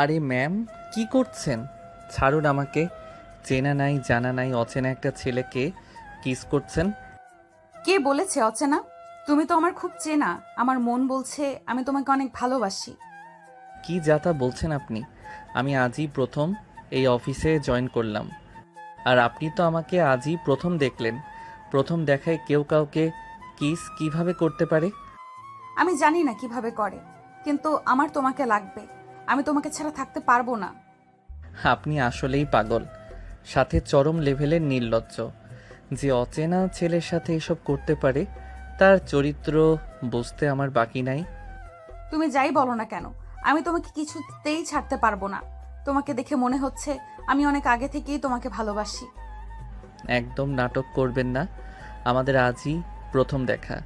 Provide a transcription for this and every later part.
আরে ম্যাম, কি করছেন? ছাড়ুন আমাকে। চেনা নাই জানা নাই অচেনা একটা ছেলেকে কিস করছেন। কে বলেছে অচেনা? তুমি তো আমার খুব চেনা। আমার মন বলছে আমি তোমাকে অনেক ভালোবাসি। কি যাতা বলছেন আপনি? আমি আজই প্রথম এই অফিসে জয়েন করলাম, আর আপনি তো আমাকে আজই প্রথম দেখলেন। প্রথম দেখায় কেউ কাউকে কিস কিভাবে করতে পারে? আমি জানি না কিভাবে করে, কিন্তু আমার তোমাকে লাগবে। আমি তোমাকে ছাড়া থাকতে পারবো না। আপনি আসলেই পাগল, সাথে চরম লেভেলের নির্লজ্জ। যে অচেনা ছেলের সাথে এসব করতে পারে তার চরিত্র বুঝতে আমার বাকি নাই। তুমি যাই বলো না কেন, আমি তোমাকে কিছুতেই ছাড়তে পারবো না। তোমাকে দেখে মনে হচ্ছে আমি অনেক আগে থেকেই তোমাকে ভালোবাসি। একদম নাটক করবেন না, আমাদের আজই প্রথম দেখা।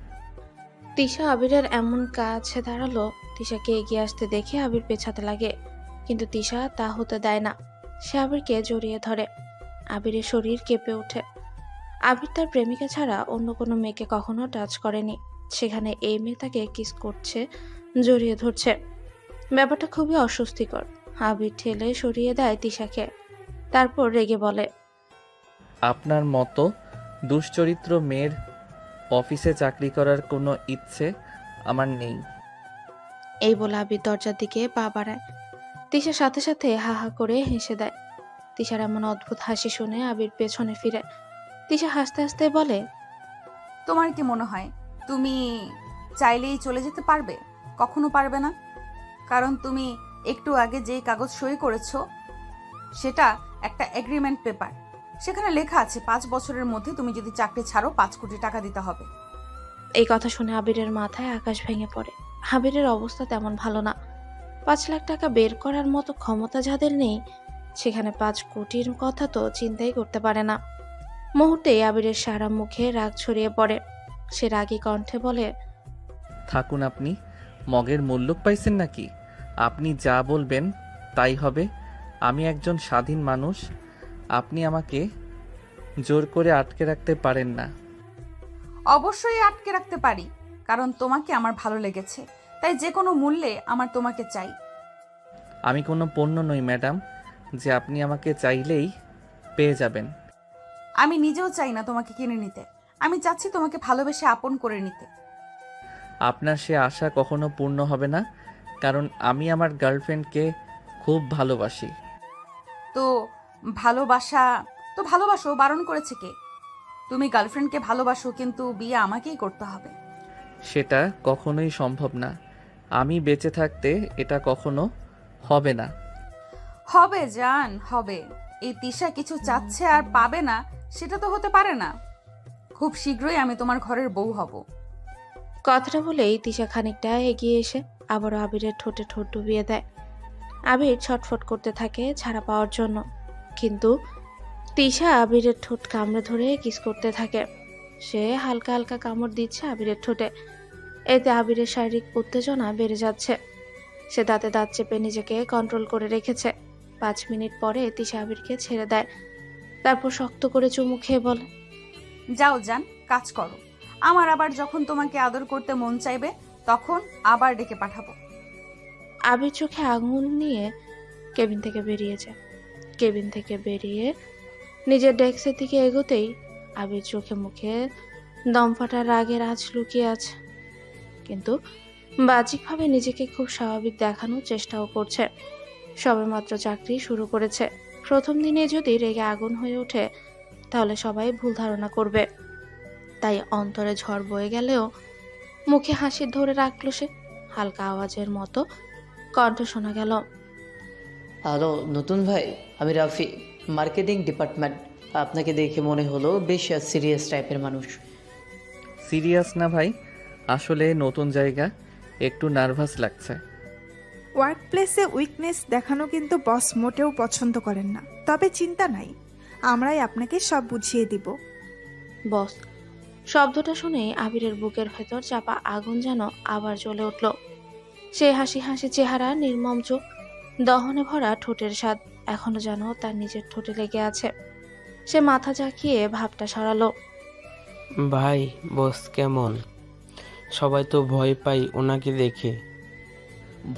তিশা আবিরের এমন কাছে দাঁড়ালো, তিশাকে এগিয়ে আসতে দেখে আবির পেছাতে লাগে, কিন্তু তিশা তা হতে দেয় না। সে আবিরকে জড়িয়ে ধরে। আবিরের শরীর কেঁপে ওঠে। আবির তার প্রেমিকা ছাড়া অন্য কোনো মেয়েকে কখনো টাচ করেনি, সেখানে এই মেয়ে তাকে কিস করছে, জড়িয়ে ধরছে। ব্যাপারটা খুবই অস্বস্তিকর। আবির ঠেলে সরিয়ে দেয় তিশাকে, তারপর রেগে বলে, আপনার মতো দুশ্চরিত্র মেয়ের অফিসে চাকরি করার কোনো ইচ্ছে আমার নেই। এই বলে আবির দরজার দিকে পা বাড়ায়। তিশার সাথে সাথে হা হা করে হেসে দেয়। তিশার এমন অদ্ভুত হাসি শুনে আবির পেছনে ফিরে। তিশা হাসতে হাসতে বলে, তোমার কি মনে হয় তুমি চাইলেই চলে যেতে পারবে? কখনো পারবে না। কারণ তুমি একটু আগে যে কাগজ সই করেছো সেটা একটা এগ্রিমেন্ট পেপার। সেখানে লেখা আছে 5 বছরের মধ্যে তুমি যদি চাকরি ছাড়ো 5 কোটি টাকা দিতে হবে। এই কথা শুনে আবিরের মাথায় আকাশ ভেঙে পড়ে। আবিরের অবস্থা তেমন ভালো না। 5 লাখ টাকা বের করার মতো ক্ষমতা যাদের নেই, সেখানে 5 কোটির কথা তো চিন্তাই করতে পারে না। মুহূর্তেই আবিরের সারা মুখে রাগ ছড়িয়ে পড়ে। সে রাগী কণ্ঠে বলে, থাকুন, আপনি মগের মূল্য পাইছেন নাকি? আপনি যা বলবেন তাই হবে। আমি একজন স্বাধীন মানুষ, আপনি আমাকে জোর করে আটকে রাখতে পারেন না। অবশ্যই আটকে রাখতে পারি, কারণ তোমাকে আমার ভালো লেগেছে। তাই যে কোনো মূল্যে আমার তোমাকে চাই। আমি কোনো পণ্য নই ম্যাডাম, যে আপনি আমাকে চাইলেই পেয়ে যাবেন। আমি নিজেও চাই না তোমাকে কিনে নিতে। আমি চাচ্ছি তোমাকে ভালোবেসে আপন করে নিতে। আপনার সে আশা কখনো পূর্ণ হবে না, কারণ আমি আমার গার্লফ্রেন্ডকে খুব ভালোবাসি। তো ভালোবাসা তো ভালোবাসো, বারণ করেছে কে? তুমি গার্লফ্রেন্ডকে ভালোবাসো, কিন্তু বিয়ে আমাকেই করতে হবে। সেটা কখনোই সম্ভব না। আমি বেঁচে থাকতে এটা কখনো হবে না। হবে জান, হবে। এই তিশা কিছু চাচ্ছে আর পাবে না, সেটা তো হতে পারে না। খুব শীঘ্রই আমি তোমার ঘরের বউ হব। কথাটা বলেই তিশা খানিকটা এগিয়ে এসে আবারও আবিরের ঠোঁটে ঠোঁট ডুবিয়ে দেয়। আবির ছটফট করতে থাকে ছাড়া পাওয়ার জন্য, কিন্তু তিশা আবিরের ঠোঁট কামড়ে ধরে কিস করতে থাকে। সে হালকা হালকা কামড় দিচ্ছে আবিরের ঠোঁটে। এতে আবিরের শারীরিক উত্তেজনা বেড়ে যাচ্ছে। সে দাঁতে দাঁত চেপে নিজেকে কন্ট্রোল করে রেখেছে। 5 মিনিট পরে তিশা আবিরকে ছেড়ে দেয়, তারপর শক্ত করে চুমু খেয়ে বলে, যাও জান, কাজ করো। আমার আবার যখন তোমাকে আদর করতে মন চাইবে তখন আবার ডেকে পাঠাবো। আবির চোখে আঙুল নিয়ে কেবিন থেকে বেরিয়ে যায়। কেবিন থেকে বেরিয়ে নিজের ডেস্কের দিকে এগোতেই আবির চোখে মুখে দমফাটা রাগের আঁচ লুকিয়ে আছে, কিন্তু বাহ্যিকভাবে নিজেকে খুব স্বাভাবিক দেখানোর চেষ্টাও করছে। সবেমাত্র চাকরি শুরু করেছে, প্রথম দিনে যদি রেগে আগুন হয়ে ওঠে তাহলে সবাই ভুল ধারণা করবে। তাই অন্তরে ঝড় বয়ে গেলেও মুখে হাসি ধরে রাখলো সে। হালকা আওয়াজের মতো কণ্ঠ শোনা গেল, হ্যালো নতুন ভাই, আমি রাফি, মার্কেটিং ডিপার্টমেন্ট। আপনাকে দেখে মনে হলো বেশ সিরিয়াস টাইপের মানুষ। সিরিয়াস না ভাই, আসলে নতুন জায়গা, একটু নার্ভাস লাগছে। ওয়ার্ক প্লেসে উইকনেস দেখানো কিন্তু বস মোটেও পছন্দ করেন না। তবে চিন্তা নাই, আমরাই আপনাকে সব বুঝিয়ে দিব। বস। শব্দটা শুনেই আবিরের বুকের ভেতর চাপা আগুন যেন আবার জ্বলে উঠল। সে হাসি হাসি চেহারা, নির্মম চোখ, দহনে ভরা ঠোঁটের স্বাদ এখনো যেন তার নিজের ঠোঁটে লেগে আছে। সে মাথা ঝাঁকিয়ে ভাবটা সরালো। ভাই, বস কেমন? সবাই তো ভয় পাই ওনাকে দেখে।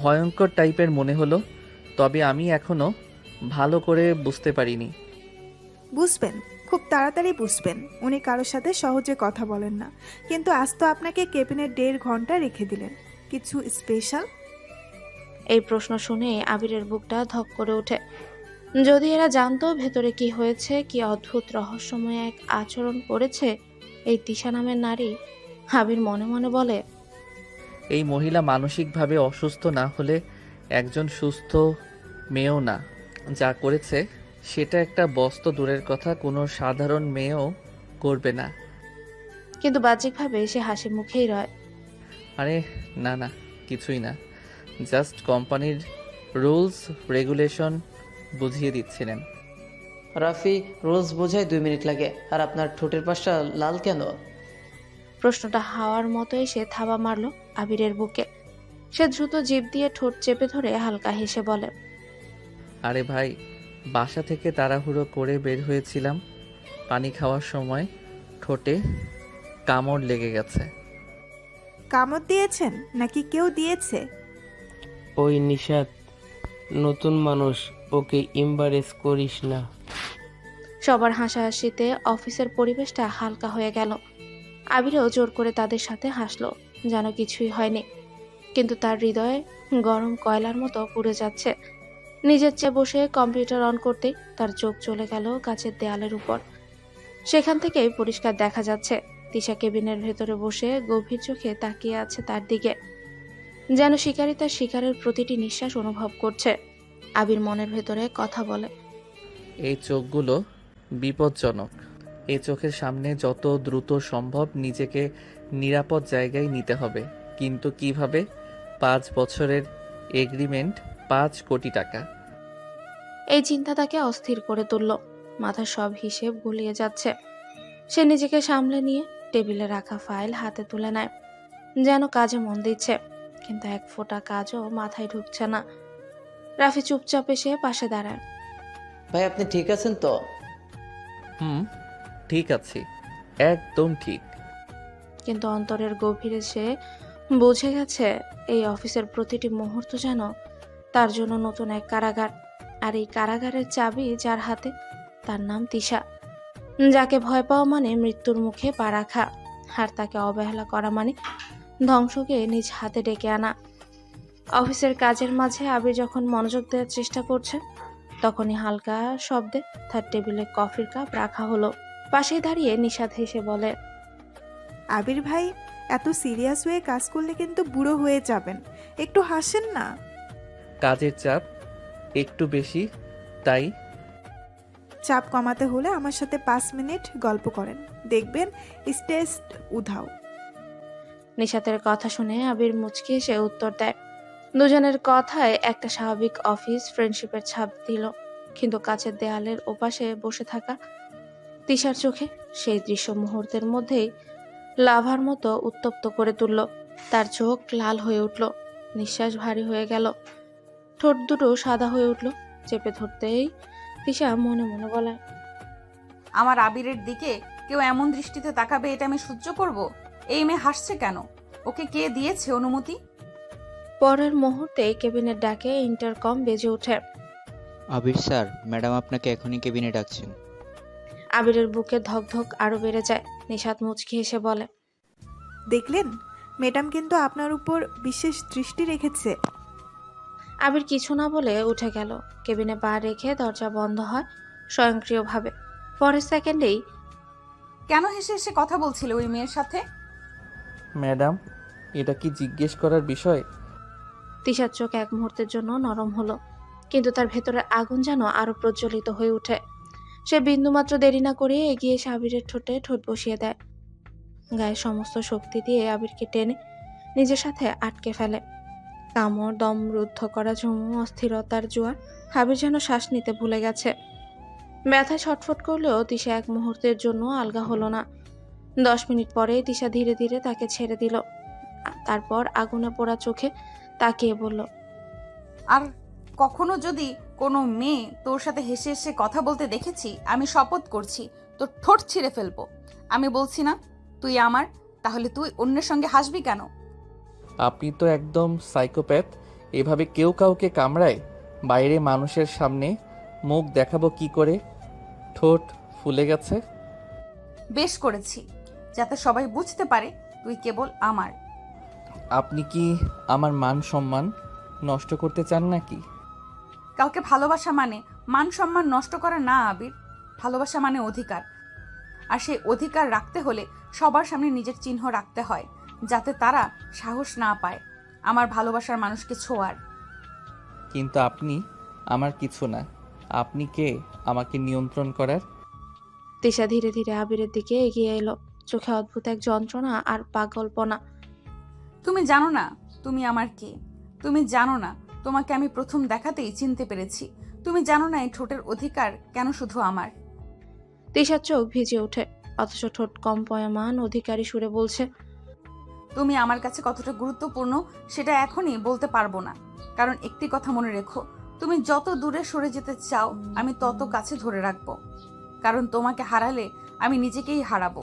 ভয়ঙ্কর টাইপের মনে হলো। তবে আমি এখনো ভালো করে বুঝতে পারিনি। বুঝবেন, খুব তাড়াতাড়ি বুঝবেন। উনি কারোর সাথে সহজে কথা বলেন না, কিন্তু আজ তো আপনাকে কেবিনে 1.5 ঘন্টা রেখে দিলেন। কিছু স্পেশাল? এই প্রশ্ন শুনে আবিরের বুকটা ধক করে ওঠে। যদি এরা জানতো ভেতরে কি হয়েছে, কি অদ্ভুত রহস্যময় এক আচরণ করেছে এই তিশা নামের নারী, আবির মনে মনে বলে, এই মহিলা মানসিকভাবে অসুস্থ না হলে একজন সুস্থ মেয়েও না। যা করেছে সেটা একটা বস্ত দূরের কথা কোনো সাধারণ মেয়েও করবে না। কিন্তু বাহ্যিকভাবে সে হাসি মুখেই রয়। আরে না না, কিছুই না, জাস্ট কোম্পানির রুলস রেগুলেশন বুঝিয়ে দিচ্ছিলেন। রাফি, রোজ বোঝায় 2 মিনিট লাগে, আর আপনার ঠোঁটের পাশটা লাল কেন? প্রশ্নটা হাওয়ার মতো এসে থাবা মারল আবিরের বুকে। সে দ্রুত জিভ দিয়ে ঠোঁট চেপে ধরে হালকা হেসে বলে, আরে ভাই, বাসা থেকে তাড়াহুড়ো করে বের হয়েছিলাম, পানি খাওয়ার সময় ঠোঁটে কামড় লেগে গেছে। কামড় দিয়েছেন নাকি কেউ দিয়েছে? ওই নিশাত নতুন মানুষ, ওকে ইম্বারেস করিস না। সবার হাসাহাসিতে অফিসের পরিবেশটা হালকা হয়ে গেল। আবিরও জোর করে তাদের সাথে হাসলো, যেন কিছুই হয়নি। কিন্তু তার হৃদয়ে গরম কয়লার মতো পুড়ে যাচ্ছে। নিজের চেয়ে বসে কম্পিউটার অন করতেই তার চোখ চলে গেল কাচের দেয়ালের উপর। সেখান থেকেই পরিষ্কার দেখা যাচ্ছে তিশা কেবিনের ভেতরে বসে গভীর চোখে তাকিয়ে আছে তার দিকে, যেন শিকারী তার শিকারের প্রতিটি নিঃশ্বাস অনুভব করছে। আবির মনের ভেতরে কথা বলে, এই চোখগুলো বিপজ্জনক। এই চোখের সামনে যত দ্রুত সম্ভব নিজেকে নিরাপদ জায়গায় নিতে হবে। কিন্তু কিভাবে? 5 বছরের এগ্রিমেন্ট, 5 কোটি টাকা। এই চিন্তা তাকে অস্থির করে তুলল। মাথার সব হিসেব গুলিয়ে যাচ্ছে। সে নিজেকে সামলে নিয়ে টেবিলে রাখা ফাইল হাতে তুলে নেয়, যেন কাজে মন দিচ্ছে, কিন্তু এক ফোঁটা কাজও মাথায় ঢুকছে না। রাফি চুপচাপ এসে পাশে দাঁড়ায়। ভাই, আপনি ঠিক আছেন তো? হুম, ঠিক আছি, একদম ঠিক। কিন্তু অন্তরের গভীরে সে বুঝে গেছে এই অফিসের প্রতিটি মুহূর্ত যেন তার জন্য নতুন এক কারাগার। আর এই কারাগারের চাবি যার হাতে, তার নাম তিশা। যাকে ভয় পাওয়া মানে মৃত্যুর মুখে পা রাখা, আর তাকে অবহেলা করা মানে ধ্বংসকে নিজ হাতে ডেকে আনা। অফিসের কাজের মাঝে আবির যখন মনোযোগ দেওয়ার চেষ্টা করছে, তখনই হালকা শব্দে তার টেবিলে কফির কাপ রাখা হলো। পাশেই দাঁড়িয়ে নিশাদ হেসে বলে, আবির ভাই, এত সিরিয়াস হয়ে কাজ করলে কিন্তু বুড়ো হয়ে যাবেন। একটু হাসেন না। কাজের চাপ একটু বেশি, তাই। চাপ কমাতে হলে আমার সাথে 5 মিনিট গল্প করেন, দেখবেন স্ট্রেস উধাও। নিশাতের কথা শুনে আবির মুচকি এসে উত্তর দেয়। দুজনের কথায় একটা স্বাভাবিক অফিস ফ্রেন্ডশিপের ছাপ দিল। কিন্তু কাছের দেয়ালের ওপাশে বসে থাকা তিশার চোখে সেই দৃশ্য মুহূর্তের মধ্যেই লাভার মতো উত্তপ্ত করে তুলল। তার চোখ লাল হয়ে উঠল, নিঃশ্বাস ভারী হয়ে গেল, ঠোঁট দুটো সাদা হয়ে উঠল। চেপে ধরতেই তিশা মনে মনে বলে, আমার আবিরের দিকে কেউ এমন দৃষ্টিতে তাকাবে এটা আমি সহ্য করব? এই মেয়ে হাসছে কেন? ওকে কে দিয়েছে অনুমতি? পরের মুহূর্তে কেবিনের ডাকে ইন্টারকম বেজে ওঠে। আবির স্যার, ম্যাডাম আপনাকে এখনই কেবিনে ডাকছেন। আবিরের বুকে ধকধক আরো বেড়ে যায়। নিশাত মুচকি হেসে বলে, দেখলেন, ম্যাডাম কিন্তু আপনার উপর বিশেষ দৃষ্টি রেখেছে। আবির কিছু না বলে উঠে গেল। কেবিনে পা রেখে দরজা বন্ধ হয় স্বয়ংক্রিয়ভাবে। পরের সেকেন্ডেই কেন হেসে হেসে কথা বলছিলে ওই মেয়ের সাথে? ম্যাডাম, এটা কি জিজ্ঞেস করার বিষয়? তিশার চোখ এক মুহূর্তের জন্য নরম হলো, কিন্তু তার ভেতরের আগুন যেন আরো প্রজ্বলিত হয়ে ওঠে। সে বিন্দুমাত্র দেরি না করে এগিয়ে এসে আবিরের ঠোঁটে ঠোঁট বসিয়ে দেয়। গায়ের সমস্ত শক্তি দিয়ে আবিরকে টেনে নিজের সাথে আটকে ফেলে। কামড়, দম রুদ্ধ করা ঝুমু, অস্থিরতার জোয়ার। আবির যেন শ্বাস নিতে ভুলে গেছে। ব্যথায় ছটফট করলেও তিশা এক মুহূর্তের জন্য আলগা হলো না। 10 মিনিট পরে তিশা ধীরে ধীরে তাকে ছেড়ে দিল। তারপর আগুনে পোড়া চোখে তাকিয়ে বলল, আর কখনো যদি কোনো মেয়ে তোর সাথে হেসে হেসে কথা বলতে দেখেছি, আমি শপথ করছি তোর ঠোঁট ছিঁড়ে ফেলবো। আমি বলছি না তুই আমার, তাহলে তুই অন্যের সঙ্গে হাসবি কেন? আপনি তো একদম সাইকোপ্যাথ। এভাবে কেউ কাউকে কামড়ায়? বাইরে মানুষের সামনে মুখ দেখাবো কি করে? ঠোঁট ফুলে গেছে। বেশ করেছি, যাতে সবাই বুঝতে পারে তুই কেবল আমার। আপনি কি আমার মান সম্মান নষ্ট করতে চান নাকি? কাউকে ভালোবাসা মানে মান সম্মান নষ্ট করা না আবির। ভালোবাসা মানে অধিকার, আর সেই অধিকার রাখতে হলে সবার সামনে নিজের চিহ্ন রাখতে হয়, যাতে তারা সাহস না পায় আমার ভালোবাসার মানুষকে ছোঁয়ার। কিন্তু আপনি আমার কিছু না। আপনি কে আমাকে নিয়ন্ত্রণ করার? তিশা ধীরে ধীরে আবিরের দিকে এগিয়ে এলো, চোখে অদ্ভুত এক যন্ত্রণা আর পাগলপনা। তুমি জানো না তুমি আমার কে। তুমি জানো না তোমাকে আমি প্রথম দেখাতেই চিনতে পেরেছি। তুমি জানো না এই ঠোঁটের অধিকার কেন শুধু আমার। তিশার চোখ ভিজে ওঠে, অথচ ঠোঁট কম্পয়মান অধিকারী সুরে বলছে, তুমি আমার কাছে কতটা গুরুত্বপূর্ণ সেটা এখনই বলতে পারবো না, কারণ একটি কথা মনে রেখো, তুমি যত দূরে সরে যেতে চাও আমি তত কাছে ধরে রাখবো, কারণ তোমাকে হারালে আমি নিজেকেই হারাবো।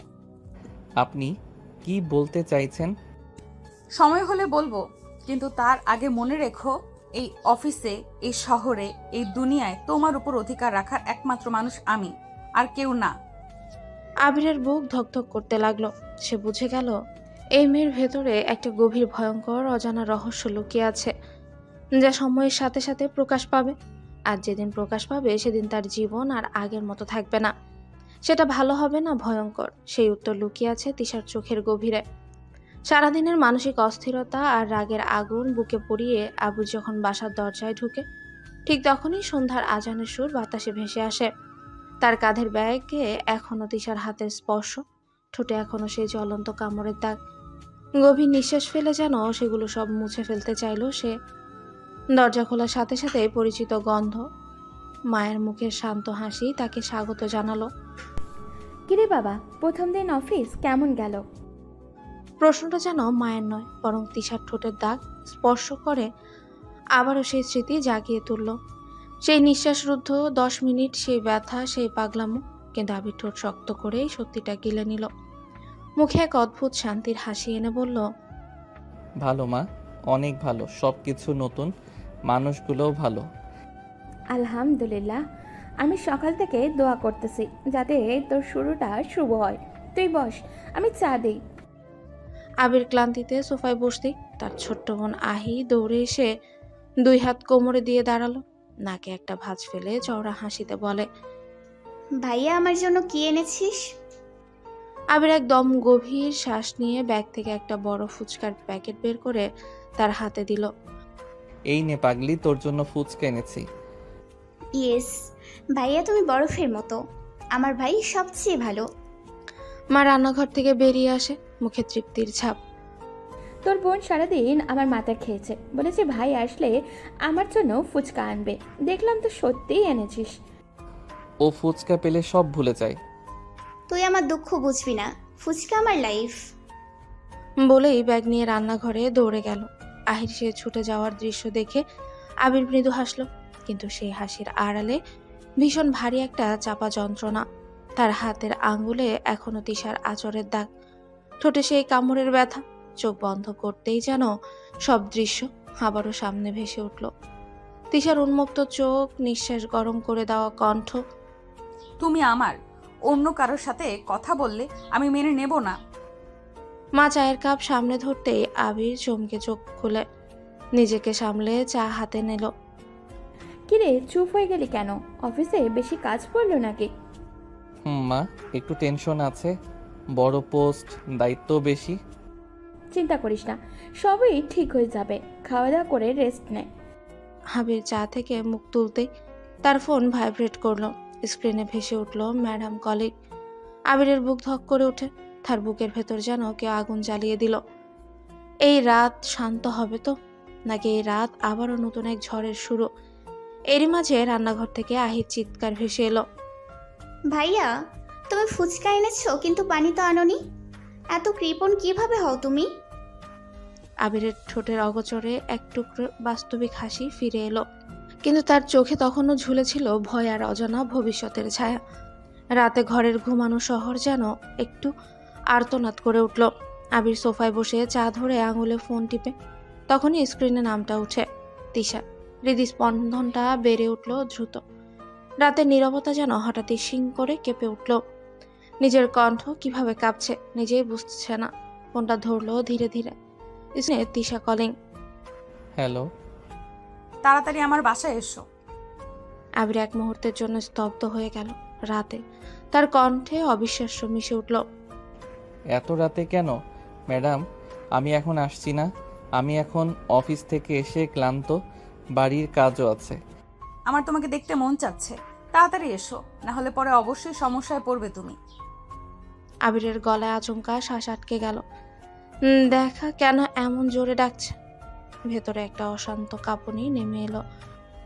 আপনি কি বলতে চাইছেন? সময় হলে বলবো, কিন্তু তার আগে মনে রেখো, এই অফিসে, এই শহরে, এই দুনিয়ায় তোমার উপর অধিকার রাখার একমাত্র মানুষ আমি, আর কেউ না। আবিরের বুক ধকধক করতে লাগলো। সে বুঝে গেল এই মেয়ের ভেতরে একটা গভীর ভয়ঙ্কর অজানা রহস্য লুকিয়ে আছে, যা সময়ের সাথে সাথে প্রকাশ পাবে। আর যেদিন প্রকাশ পাবে সেদিন তার জীবন আর আগের মতো থাকবে না। সেটা ভালো হবে না ভয়ঙ্কর, সেই উত্তর লুকিয়ে আছে তিশার চোখের গভীরে। সারাদিনের মানসিক অস্থিরতা আর রাগের আগুন বুকে পড়িয়ে আবু যখন বাসার দরজায় ঢুকে, ঠিক তখনই সন্ধ্যার আজানের সুর বাতাসে ভেসে আসে। তার কাঁধের ব্যাগে এখনো তিশার হাতের স্পর্শ, ঠোঁটে এখনো সেই জ্বলন্ত কামড়ের দাগ। গভীর নিঃশ্বাস ফেলে যেন সেগুলো সব মুছে ফেলতে চাইলো সে। দরজা খোলার সাথে সাথে পরিচিত গন্ধ, মায়ের মুখের শান্ত হাসি তাকে স্বাগত জানালো। কিরে বাবা, প্রথম দিন অফিস কেমন গেল? প্রশ্নটা যেন মায়ের নয়, বরং তিশার ঠোঁটের দাগ স্পর্শ করে আবারও সেই স্মৃতি জাগিয়ে তুলল। সেই নিঃশ্বাসরুদ্ধ 10 মিনিট, সেই ব্যথা, সেই পাগলামো। কিন্তু আবির ঠোঁট শক্ত করেই সত্যিটা গিলে নিল। মুখে এক অদ্ভুত শান্তির হাসি এনে বলল, ভালো মা, অনেক ভালো। সব কিছু নতুন, মানুষগুলোও ভালো। আলহামদুলিল্লাহ। আমি সকাল থেকে দোয়া করতেছি যাতে তোর শুরুটা শুভ হয়। তুই বস, আমি চা দিই। আবির ক্লান্তিতে সোফায় বসতেই তার ছোট্ট বোন আহি দৌড়ে এসে 2 হাত কোমরে দিয়ে দাঁড়ালো। নাকে একটা ভাঁজ ফেলে চওড়া হাসিতে বলে, ভাইয়া আমার জন্য কি এনেছিস? আবির একদম গভীর শ্বাস নিয়ে ব্যাগ থেকে একটা বড় ফুচকার প্যাকেট বের করে তার হাতে দিল। এই নে পাগলি, তোর জন্য ফুচকা এনেছি। ইয়েস ভাইয়া, তুমি বরফের মতো। আমার ভাই সবচেয়ে ভালো। মা রান্নাঘর থেকে বেরিয়ে আসে, মুখে তৃপ্তির ছাপ। তোর বোন সারাদিন আমার মাথা খেয়েছে, বলেছে ভাই আসলে আমার জন্য ফুচকা আনবে। দেখলাম তো সত্যিই এনেছিস। ও ফুচকা পেলে সব ভুলে যায়। তুই আমার দুঃখ বুঝবি না, ফুচকা আমার লাইফ। বলেই ব্যাগ নিয়ে রান্নাঘরে দৌড়ে গেল। আহির সে ছুটে যাওয়ার দৃশ্য দেখে আবির মৃদু হাসল, কিন্তু সেই হাসির আড়ালে ভীষণ ভারী একটা চাপা যন্ত্রণা। তার হাতের আঙ্গুলে এখনো তিশার আঁচড়ের দাগ, ঠোঁটে সেই কামড়ের ব্যথা। চোখ বন্ধ করতেই যেন সব দৃশ্য আবারও সামনে ভেসে উঠল। তিশার উন্মুক্ত চোখ, নিঃশ্বাস গরম করে দেওয়া কণ্ঠ। তুমি আমার, অন্য কারোর সাথে কথা বললে আমি মেনে নেব না। মা চায়ের কাপ সামনে ধরতেই আবির চমকে চোখ খুলে নিজেকে সামলে চা হাতে নিল। কিরে, চুপ হয়ে গেলি কেন? অফিসে বেশি কাজ পড়লো নাকি? মা, একটু টেনশন আছে। বড় পোস্ট, দায়িত্ব বেশি। চিন্তা করিস না, সবই ঠিক হয়ে যাবে। খাওয়া দাওয়া করে রেস্ট নে। আবির চা থেকে মুখ তুলতেই তার ফোন ভাইব্রেট করলো। স্ক্রিনে ভেসে উঠল ম্যাডাম কলিগ। আবিরের বুক ধক করে ওঠে, তার বুকের ভেতর যেন কেউ আগুন জ্বালিয়ে দিল। এই রাত শান্ত হবে তো, নাকি এই রাত আবারও নতুন এক ঝড়ের শুরু? এরই মাঝে রান্নাঘর থেকে আহির চিৎকার ভেসে এলো, ভাইয়া তুমি ফুচকা এনেছো কিন্তু পানি তো আনোনি। এত কৃপণ কিভাবে হও তুমি? আবিরের ঠোঁটের অগোচরে এক টুকরো বাস্তবিক হাসি ফিরে এলো, কিন্তু তার চোখে তখনও ঝুলেছিল ভয় আর অজানা ভবিষ্যতের ছায়া। রাতে ঘরের ঘুমানো শহর যেন একটু আর্তনাদ করে উঠল। আবির সোফায় বসে চা ধরে আঙুলে ফোন টিপে, তখনই স্ক্রিনে নামটা উঠে, তিশা। হৃদস্পন্দনটা বেড়ে উঠল দ্রুত। রাতের নীরবতা যেন হঠাৎই শিং করে কেঁপে উঠল। নিজের কণ্ঠ কিভাবে কাঁপছে নিজেই বুঝছে না। ফোনটা ধরলো ধীরে ধীরে। তিশা কলিং। হ্যালো। তাড়াতাড়ি আমার বাসায় এসো। আবির এক মুহূর্তের জন্য স্তব্ধ হয়ে গেল। রাতে তার কণ্ঠে অবিশ্বাস্য মিশে উঠল। এত রাতে কেন ম্যাডাম? আমি এখন আসছি না। আমি এখন অফিস থেকে এসে ক্লান্ত, বাড়ির কাজও আছে। আমার তোমাকে দেখতে মন চাচ্ছে, তাড়াতাড়ি এসো, না হলে পরে অবশ্যই সমস্যায় পড়বে তুমি। আবিরের গলায় আচমকা শ্বাস আটকে গেল। দেখা কেন এমন জোরে ডাকছে? ভেতরে একটা অশান্ত কাঁপুনি নেমে এলো।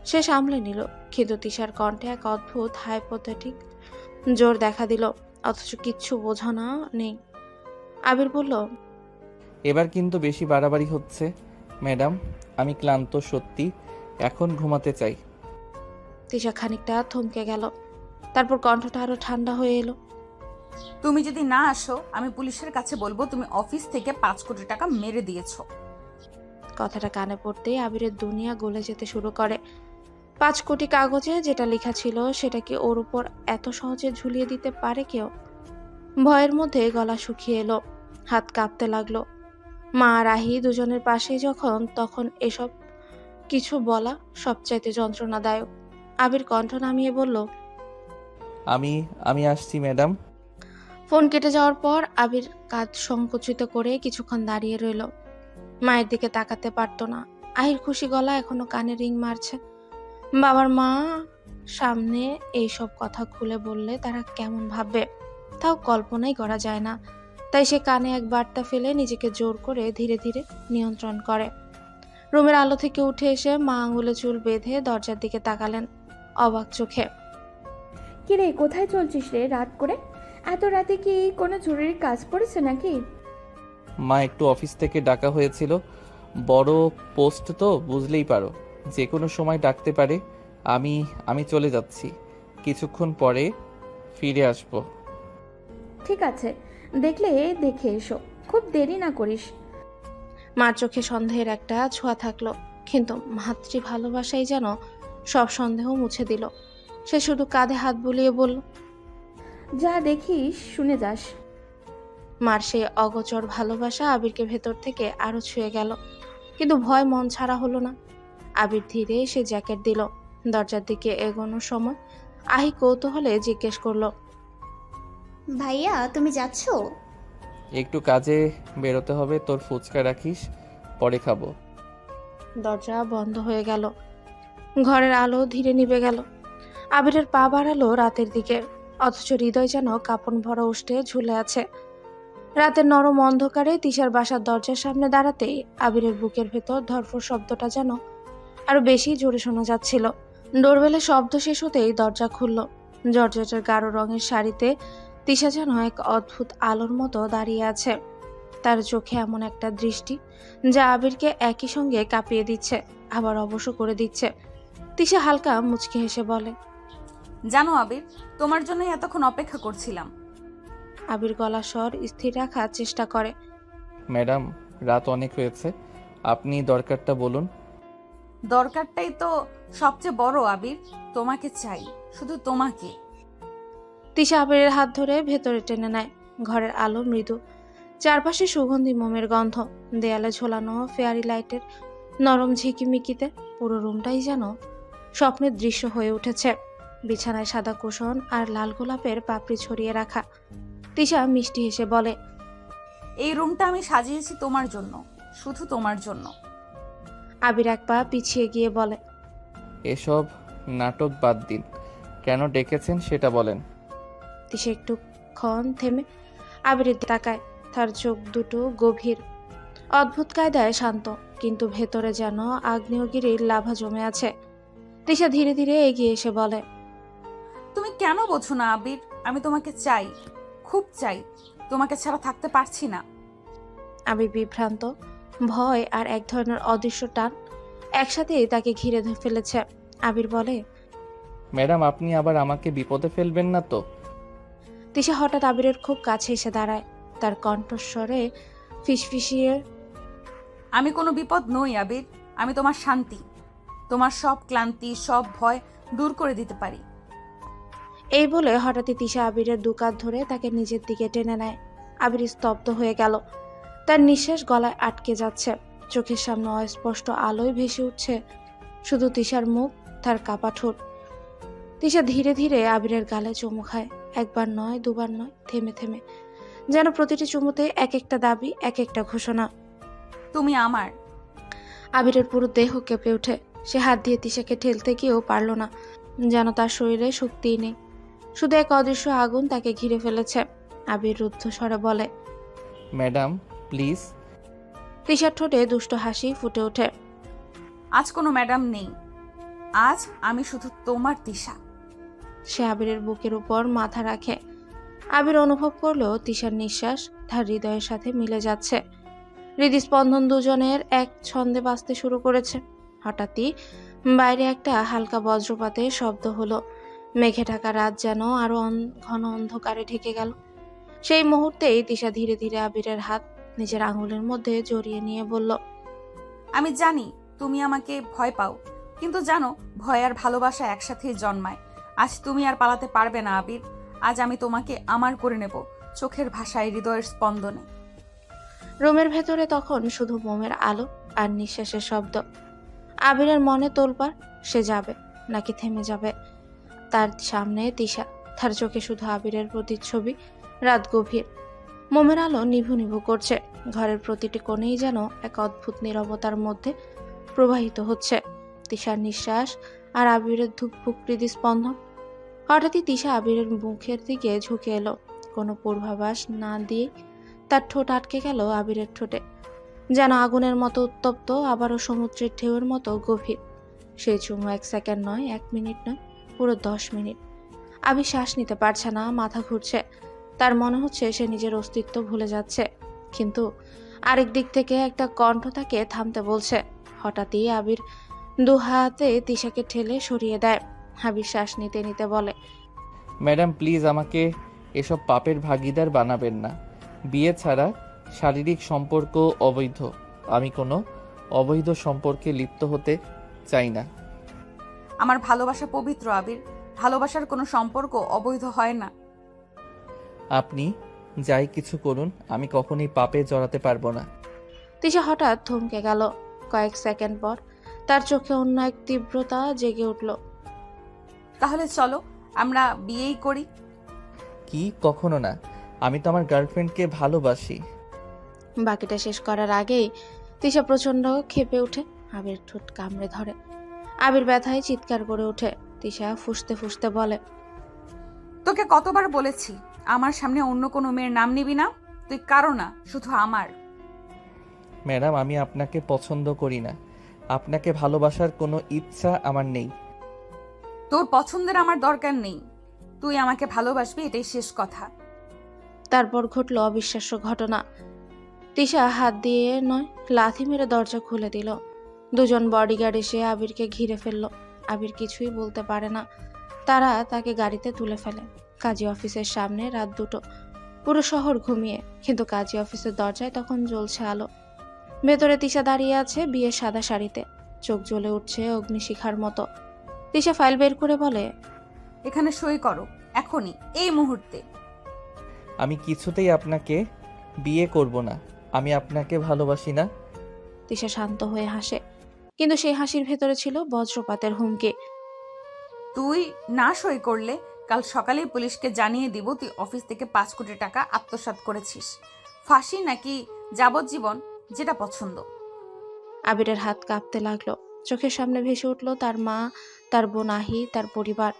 সে সামলে নিল, কিন্তু তিশার কণ্ঠে এক অদ্ভুত হাইপোথেটিক জোর দেখা দিল, অথচ কিচ্ছু বোঝানো নেই। আবির বলল, এবার কিন্তু বেশি বাড়াবাড়ি হচ্ছে ম্যাডাম। আমি ক্লান্ত সত্যি, এখন ঘুমাতে চাই। তিশা খানিকটা থমকে গেল, তারপর কণ্ঠটা আরো ঠান্ডা হয়ে এলো। তুমি যদি না আসো আমি পুলিশের কাছে বলবো তুমি অফিস থেকে 5 কোটি টাকা মেরে দিয়েছো। কথাটা কানে পড়তেই আবিরের দুনিয়া গলে যেতে শুরু করে। 5 কোটি কাগজে যেটা লেখা ছিল সেটা কি ওর উপর এত সহজে ঝুলিয়ে দিতে পারে কেউ? ভয়ের মধ্যে গলা শুকিয়ে এলো, হাত কাঁপতে লাগলো। মা আর আহি দুজনের পাশে যখন, তখন এসব কিছু বলা সবচাইতে যন্ত্রণাদায়ক। আবির কণ্ঠ নামিয়ে বলল, আমি আসছি ম্যাডাম। ফোন কেটে যাওয়ার পর আবির কাঁধ সংকুচিত করে কিছুক্ষণ দাঁড়িয়ে রইল। মায়ের দিকে তাকাতে পারতো না। আহির খুশি গলা এখনো কানে রিং মারছে। বাবার মা সামনে এইসব কথা খুলে বললে তারা কেমন ভাববে তাও কল্পনাই করা যায় না। তাই সে কানে এক বার্তা ফেলে নিজেকে জোর করে ধীরে ধীরে নিয়ন্ত্রণ করে। রুমের আলো থেকে উঠে এসে মা আঙুলে চুল বেঁধে দরজার দিকে তাকালেন অবাক চোখে। কিরে, কোথায় চলছিস রে রাত করে? এত রাতে কি কোনো জরুরি কাজ পড়েছে নাকি? মা, একটু অফিস থেকে ডাকা হয়েছিল। বড় পোস্ট তো বুঝলেই পারো, যে কোনো সময় ডাকতে পারে। আমি চলে যাচ্ছি, কিছুক্ষণ পরে ফিরে আসবো। ঠিক আছে, দেখলে দেখে এসো, খুব দেরি না করিস। মার চোখে সন্দেহের একটা ছোঁয়া থাকলো, কিন্তু মাতৃ ভালোবাসাই যেন সব সন্দেহ মুছে দিল। সে শুধু কাঁধে হাত বুলিয়ে বলল, যা দেখিস শুনে যাস। মার সেই অগোচর ভালোবাসা আবিরকে ভেতর থেকে আরো ছুঁয়ে গেল, কিন্তু ভয় মন ছাড়া হলো না। আবির ধীরে সে জ্যাকেট দিল। দরজার দিকে এগোনোর সময় আহি কৌতূহলে জিজ্ঞেস করলো, ভাইয়া তুমি যাচ্ছ? একটু কাজে বেরোতে হবে, তোর ফুচকা রাখিস, পরে খাবো। দরজা বন্ধ হয়ে গেল। ঘরের আলো ধীরে নিভে গেল। আবিরের পা বাড়ালো রাতের দিকে, অথচ হৃদয় যেন কাঁপন ভরা উষ্ঠে ঝুলে আছে। রাতের নরম অন্ধকারে তিশার বাসার দরজার সামনে দাঁড়াতেই আবিরের বুকের ভেতর ধরফর শব্দটা যেন আরো বেশি জোরে শোনা যাচ্ছিল। ডোরবেলের শব্দ শেষ হতেই দরজা খুলল। জর্জেটের গাঢ় রঙের শাড়িতে তিশা যেন এক অদ্ভুত আলোর মতো দাঁড়িয়ে আছে। তার চোখে এমন একটা দৃষ্টি যা আবিরকে একই সঙ্গে কাঁপিয়ে দিচ্ছে, আবার অবশ্য করে দিচ্ছে। তিশা হালকা মুচকি হেসে বলে, জানো আবির, তোমার জন্যই এতক্ষণ অপেক্ষা করছিলাম। আবির গলা স্বর স্থির রাখার চেষ্টা করে। ম্যাডাম, রাত অনেক হয়েছে, আপনি দরকারটা বলুন। দরকারটাই তো সবচেয়ে বড় আবির, তোমাকে চাই, শুধু তোমাকে। তিশা আবিরের হাত ধরে ভেতরে টেনে নেয়। ঘরের আলো মৃদু, চারপাশে সুগন্ধি মোমের গন্ধ, দেয়ালে ঝোলানো ফেয়ারি লাইটের নরম ঝিকিমিকিতে পুরো রুমটাই যেন স্বপ্নের দৃশ্য হয়ে উঠেছে। বিছানায় সাদা কুশন আর লাল গোলাপের পাপড়ি ছড়িয়ে রাখা। তিশা মিষ্টি হেসে বলে, এই রুমটা আমি সাজিয়েছি তোমার জন্য, শুধু তোমার জন্য। আবির এক পা পিছিয়ে গিয়ে বলে, এসব নাটক বাদ দিন, কেন ডেকেছেন সেটা বলেন। তিশা একটুক্ষণ থেমে আবিরের দিকে তাকায়। তার চোখ দুটো গভীর, অদ্ভুত কায়দায় শান্ত, কিন্তু ভেতরে যেন আগ্নেয়গিরির লাভা জমে আছে। তিশা ধীরে ধীরে এগিয়ে এসে বলে, তুমি কেন বোঝো না আবির, আমি তোমাকে চাই, খুব চাই, তোমাকে ছাড়া থাকতে পারছি না। আবির বিভ্রান্ত, ভয় আর এক ধরনের অদৃশ্য টান একসাথেই তাকে ঘিরে ফেলেছে। আবির বলে, ম্যাডাম, আপনি আবার আমাকে বিপদে ফেলবেন না তো? তিশা হঠাৎ আবিরের খুব কাছে এসে দাঁড়ায়। তার কণ্ঠস্বরে ফিসফিসিয়ে, আমি কোনো বিপদ নই আবির, আমি তোমার শান্তি, তোমার সব ক্লান্তি, সব ভয় দূর করে দিতে পারি। এই বলে হঠাৎই তিশা আবিরের দুকাত ধরে তাকে নিজের দিকে টেনে নেয়। আবির স্তব্ধ হয়ে গেল। তার নিঃশ্বাস গলায় আটকে যাচ্ছে। চোখের সামনে অস্পষ্ট আলোয় ভেসে উঠছে শুধু তিশার মুখ, তার কাপা ঠোঁট। তিশা ধীরে ধীরে আবিরের গালে চুমু খায়। একবার নয়, দুবার নয়, থেমে থেমে, যেন প্রতিটি চুমুতে এক একটা দাবি, এক একটা ঘোষণা। তুমি আমার। আবিরের পুরো দেহ কেঁপে ওঠে। সে হাত দিয়ে তিশাকে ঠেলতে গিয়েও পারল না, যেন তার শরীরে শক্তিই নেই। শুধু এক অদৃশ্য আগুন তাকে ঘিরে ফেলেছে। আবির রুদ্ধ স্বরে বলে, ম্যাডাম প্লিজ। তিশার ঠোঁটে দুষ্ট হাসি ফুটে ওঠে। আজ কোনো ম্যাডাম নেই, আজ আমি শুধু তোমার তিশা। সে আবিরের বুকের উপর মাথা রাখে। আবির অনুভব করলো তিশার নিঃশ্বাস তার হৃদয়ের সাথে মিলে যাচ্ছে। হৃদস্পন্দন দুজনের এক ছন্দে বাজতে শুরু করেছে। হঠাৎই বাইরে একটা হালকা বজ্রপাতের শব্দ হলো। মেঘে ঢাকা রাত যেন আরো ঘন অন্ধকারে ঢেকে গেল। সেই মুহূর্তেই তিশা ধীরে ধীরে আবিরের হাত নিজের আঙুলের মধ্যে জড়িয়ে নিয়ে বলল, আমি জানি তুমি আমাকে ভয় পাও, কিন্তু জানো ভয় আর ভালোবাসা একসাথেই জন্মায়। আজ তুমি আর পালাতে পারবে না আবির। আজ আমি তোমাকে আমার করে নেব, চোখের ভাষায়, হৃদয়ের স্পন্দনে। রুমের ভেতরে তখন শুধু মোমের আলো আর নিঃশ্বাসের শব্দ। আবিরের মনে তোলপাড়, সে যাবে নাকি থেমে যাবে। তার সামনে তিশা, তার চোখে শুধু আবিরের প্রতিচ্ছবি। রাত গভীর, মোমের আলো নিভু নিভু করছে। ঘরের প্রতিটি কোণেই যেন এক অদ্ভুত নীরবতার মধ্যে প্রবাহিত হচ্ছে তিশার নিঃশ্বাস আর আবিরের ধুকপুক হৃদস্পন্দন। হঠাৎই তিশা আবিরের মুখের দিকে ঝুঁকে এলো। কোনো পূর্বাভাস না দিয়ে তার ঠোঁট আটকে গেল আবিরের ঠোঁটে, যেন আগুনের মতো উত্তপ্ত, আবারও সমুদ্রের ঢেউয়ের মতো গভীর। সেই চুমু 1 সেকেন্ড নয়, 1 মিনিট নয়, পুরো 10 মিনিট। আবির শ্বাস নিতে পারছে না, মাথা ঘুরছে। তার মনে হচ্ছে সে নিজের অস্তিত্ব ভুলে যাচ্ছে। কিন্তু আরেক দিক থেকে একটা কণ্ঠ তাকে থামতে বলছে। হঠাৎই আবির 2 হাতে তিশাকে ঠেলে সরিয়ে দেয়। আবির শ্বাস নিতে নিতে বলে, ম্যাডাম প্লিজ আমাকে এসব পাপের ভাগিদার বানাবেন না। বিয়ে ছাড়া শারীরিক সম্পর্ক অবৈধ। আমি কোনো অবৈধ সম্পর্কে লিপ্ত হতে চাই না। আমার ভালোবাসা পবিত্র আবির, ভালোবাসার কোনো সম্পর্ক অবৈধ হয় না। আপনি যাই কিছু করুন, আমি কখনোই পাপে জড়াতে পারবো না। তিশা হঠাৎ থমকে গেল। কয়েক সেকেন্ড পর তার চোখে অন্য এক তীব্রতা জেগে উঠল। তাহলে চলো আমরা বিয়েই করি। কি, কখনো না। আমি তো আমার গার্লফ্রেন্ডকে ভালোবাসি। বাকিটা শেষ করার আগেই তিশা প্রচন্ড ক্ষেপে উঠে। আবির ঠোঁট কামড়ে ধরে। আবির ব্যথায় চিৎকার করে ওঠে। তিশা ফুঁসতে ফুঁসতে বলে, তোকে কতবার বলেছি আমার সামনে অন্য কোনো মেয়ের নাম নিবি না। তুই কারো না, শুধু আমার। ম্যাডাম আমি আপনাকে পছন্দ করি না। আপনাকে ভালোবাসার কোনো ইচ্ছা আমার নেই। তোর পছন্দের আমার দরকার নেই। তুই আমাকে ভালোবাসবি, এটাই শেষ কথা। তারপর ঘটল অবিশ্বাস্য ঘটনা। তিশা হাত দিয়ে নয়, লাথি মেরে দরজা খুলে দিল। 2 জন বডিগার্ড এসে আবিরকে ঘিরে ফেলল। আবির কিছুই বলতে পারে না। তারা তাকে গাড়িতে তুলে ফেলে। কাজী অফিসের সামনে রাত 2টো। পুরো শহর ঘুমিয়ে, কিন্তু কাজী অফিসের দরজায় তখন জ্বলছে আলো। ভেতরে তিশা দাঁড়িয়ে আছে বিয়ের সাদা শাড়িতে, চোখ জ্বলে উঠছে অগ্নিশিখার মতো। তিশা ফাইল বের করে বলে, এখানে সই করো, এখনই, এই মুহূর্তে। আমি কিছুতেই আপনাকে বিয়ে করব না। আমি আপনাকে ভালোবাসি না। তিশা শান্ত হয়ে হাসে, কিন্তু সেই হাসির ভেতরে ছিল বজ্রপাতের হুমকি। তুই না সই করলে কাল সকালেই পুলিশকে জানিয়ে দিব তুই অফিস থেকে 5 কোটি টাকা আত্মসাৎ করেছিস। ফাঁসি নাকি যাবজ্জীবন, যেটা পছন্দ। আবিরের হাত কাঁপতে লাগলো। চোখের সামনে ভেসে উঠল তার মা, তার বোন আহি, তার পরিবার।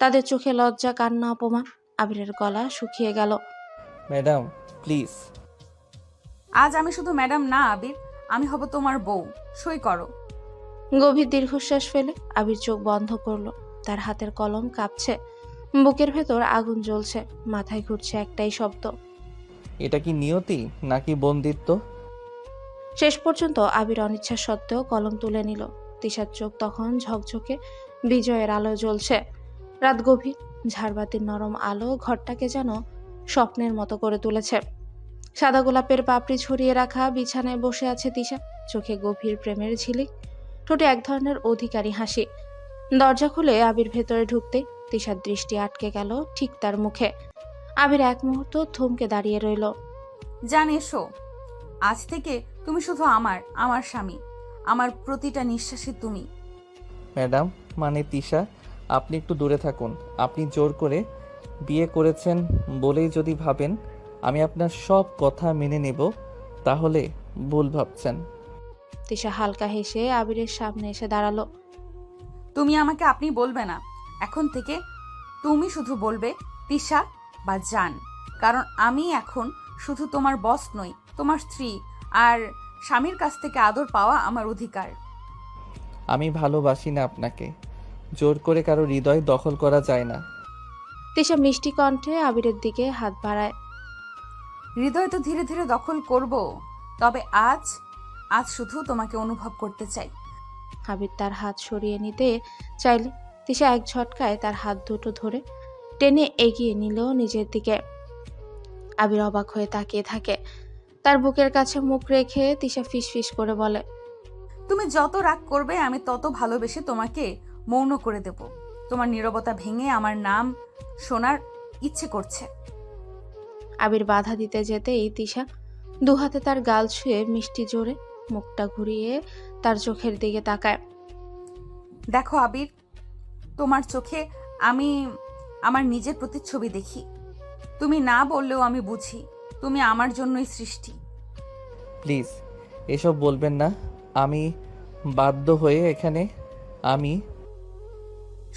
তাদের চোখে লজ্জা, কান্না, অপমান। আবিরের গলা শুকিয়ে গেল। Madam please. আজ আমি শুধু ম্যাডাম না আবির, আমি হব তোমার বউ। সই করো। গভীর দীর্ঘশ্বাস ফেলে আবির চোখ বন্ধ করলো। তার হাতের কলম কাঁপছে, বুকের ভেতর আগুন জ্বলছে, মাথায় ঘুরছে একটাই শব্দ, এটা কি নিয়তি নাকি বন্দিত্ব? শেষ পর্যন্ত আবির অনিচ্ছা সত্ত্বেও কলম তুলে নিল। তিশার চোখ তখন ঝকঝকে বিজয়ের আলো জ্বলছে। রাত গভীর, ঝাড়বাতির নরম আলো ঘরটাকে যেন স্বপ্নের মতো করে তুলেছে। সাদা গোলাপের পাপড়ি ছড়িয়ে রাখা বিছানায় বসে আছে তিশা, চোখে গভীর প্রেমের ঝিলিক। ঠোঁটে এক ধরনের অধিকারী হাসি। দরজা খুলে আবির ভেতরে ঢুকতে তিশার দৃষ্টি আটকে গেল ঠিক তার মুখে। আবির এক মুহূর্ত থমকে দাঁড়িয়ে রইল। জান, এসো। আজ থেকে তুমি শুধু আমার স্বামী, আমার প্রতিটা নিঃশ্বাসে তুমি। ম্যাডাম মানে তিশা, আপনি একটু দূরে থাকুন। আপনি জোর করে বিয়ে করেছেন বলেই যদি ভাবেন আমি আপনার সব কথা মেনে নেব, তাহলে ভুল ভাবছেন। তিশা হালকা হেসে আবিরের সামনে এসে দাঁড়ালো। তুমি আমাকে আপনি বলবে না, এখন থেকে তুমি শুধু বলবে তিশা বা জান। কারণ আমি এখন শুধু তোমার বস নই, তোমার স্ত্রী, আর স্বামীর কাছ থেকে আদর পাওয়া আমার অধিকার। আমি ভালোবাসি না আপনাকে, জোর করে কারো হৃদয় দখল করা যায় না। তিশা মিষ্টি কণ্ঠে আবিরের দিকে হাত বাড়ায়। হৃদয় তো ধীরে ধীরে দখল করব, তবে আজ শুধু তোমাকে অনুভব করতে চাই। আবির তার হাত সরিয়ে নিতে চাইলে তিশা এক ঝটকায় তার হাত দুটো ধরে টেনে এগিয়ে নিল নিজের দিকে। আবির অবাক হয়ে তাকিয়ে থাকে। তার বুকের কাছে মুখ রেখে তিশা ফিসফিস করে বলে, তুমি যত রাগ করবে আমি তত ভালোবেসে তোমাকে মৌন করে দেব। তোমার নীরবতা ভেঙে আমার নাম শোনার ইচ্ছে করছে। আবির বাধা দিতে যেতেই তিশা দুহাতে তার গাল ছুঁয়ে মিষ্টি জোরে মুখটা ঘুরিয়ে তার চোখের দিকে তাকায়। দেখো আবির, তোমার চোখে আমি আমার নিজের প্রতিচ্ছবি দেখি। তুমি না বললেও আমি বুঝি তুমি আমার জন্যই সৃষ্টি। প্লিজ এসব বলবেন না, আমি বাধ্য হয়ে এখানে। আমি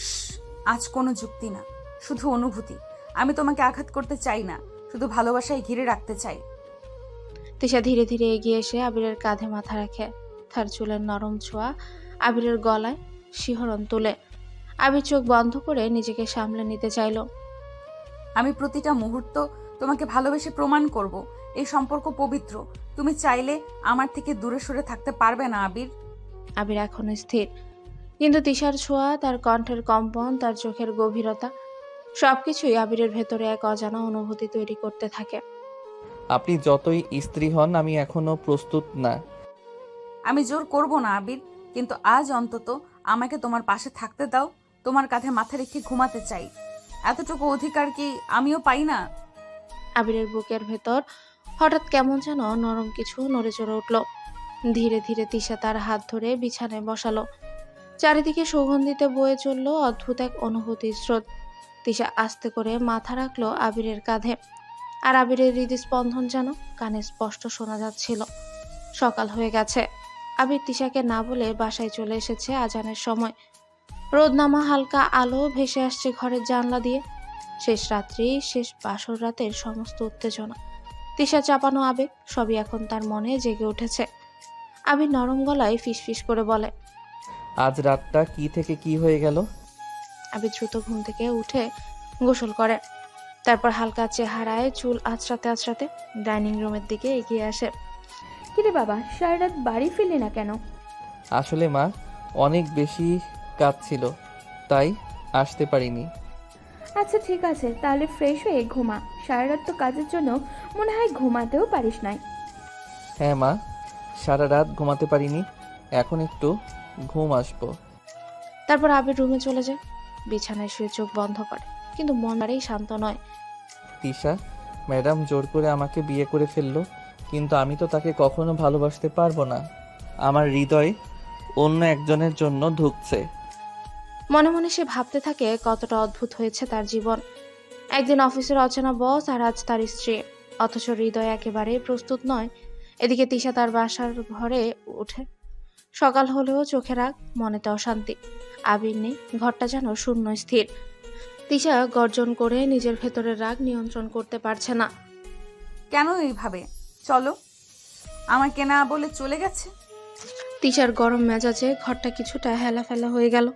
শ্শ্, আজ কোনো যুক্তি না, শুধু অনুভূতি। আমি তোমাকে আঘাত করতে চাই না, শুধু ভালোবাসায় ঘিরে রাখতে চাই। তিশা ধীরে ধীরে এগিয়ে এসে আবিরের কাঁধে মাথা রাখে। তার চুলের নরম ছোঁয়া আবিরের গলায় শিহরণ তুলে। আবির চোখ বন্ধ করে নিজেকে সামলে নিতে চাইল। আমি প্রতিটা মুহূর্ত তোমাকে ভালোবেসে প্রমাণ করব এই সম্পর্ক পবিত্র। তুমি চাইলে আমার থেকে দূরে সরে থাকতে পারবে না আবির। আবির এখনো স্থির, কিন্তু তিশার ছোঁয়া, তার কণ্ঠের কম্পন, তার চোখের গভীরতা সবকিছুই আবিরের ভেতরে এক অজানা অনুভূতি তৈরি করতে থাকে। আপনি যতই স্ত্রী হন আমি এখনো প্রস্তুত না। আমি জোর করব না আবির, কিন্তু আজ অন্তত আমাকে তোমার পাশে থাকতে দাও। তোমার কাঁধে মাথা রেখে ঘুমাতে চাই। এতটুকু অধিকার কি আমিও পাই না? আবিরের বুকের ভেতর হঠাৎ কেমন যেন নরম কিছু নড়ে চড়ে উঠল। ধীরে ধীরে তিশা তার হাত ধরে বিছানায় বসালো। চারিদিকে সুগন্ধিতে বয়ে চলল অদ্ভুত এক অনুভূতির স্রোত। তিশা আস্তে করে মাথা রাখলো আবিরের কাঁধে, আর আবিরের হৃদস্পন্দন যেন কানে স্পষ্ট শোনা যাচ্ছিল। সকাল হয়ে গেছে। আবির তিশাকে না বলে বাসায় চলে এসেছে আজানের সময়। রোদ নামা হালকা আলো ভেসে আসছে ঘরের জানলা দিয়ে। শেষ রাত্রি, শেষ বাসর রাতের সমস্ত উত্তেজনা, তিশা চাপানো আবেগ সবই এখন তার মনে জেগে উঠেছে। আবির নরম গলায় ফিসফিস করে বলে, আজ রাতটা কি থেকে কি হয়ে গেল? আবির দ্রুত ঘুম থেকে উঠে গোসল করে। তারপর হালকা চেহারায় চুল আঁচড়াতে আঁচড়াতে ডাইনিং রুমের দিকে এগিয়ে আসে। কিরে বাবা, সারা রাত বাড়ি ফিরলি না কেন? আসলে মা, অনেক বেশি কাজ ছিল, তাই আসতে পারিনি। আচ্ছা ঠিক আছে, তাহলে ফ্রেশ হয়ে ঘুমা। সারা রাত তো কাজের জন্য মনে হয় ঘুমাতেও পারিস নাই। হ্যাঁ মা, সারা রাত ঘুমাতে পারিনি, এখন একটু ঘুম আসবো। তারপর আবির রুমে চলে যায়। বিছানায় শুয়ে চোখ বন্ধ করে, কিন্তু মন আরেই শান্ত নয়। তিশা ম্যাডাম জোর করে আমাকে বিয়ে করে ফেললো, কিন্তু আমি তো তাকে কখনো ভালোবাসতে পারবো না। আমার হৃদয় অন্য একজনের জন্য ধুঁকছে। মনে মনে সে ভাবতে থাকে কতটা অদ্ভুত হয়েছে তার জীবন। একদিন অফিসের অচেনা বস, আর আজ তার স্ত্রী, অথচ হৃদয় একেবারে প্রস্তুত নয়। এদিকে তিশা তার বাসার ঘরে ওঠে। সকাল হলেও চোখে রাগ, মনেতে অশান্তি। আবির নেই, ঘরটা যেন শূন্য স্থির। তিশা গর্জন করে নিজের ভেতরের রাগ নিয়ন্ত্রণ করতে পারছে না। কেন এইভাবে? চলো, আমাকে না বলে চলে গেছে। তিশার গরম মেজাজে ঘরটা কিছুটা হেলাফেলা হয়ে গেল।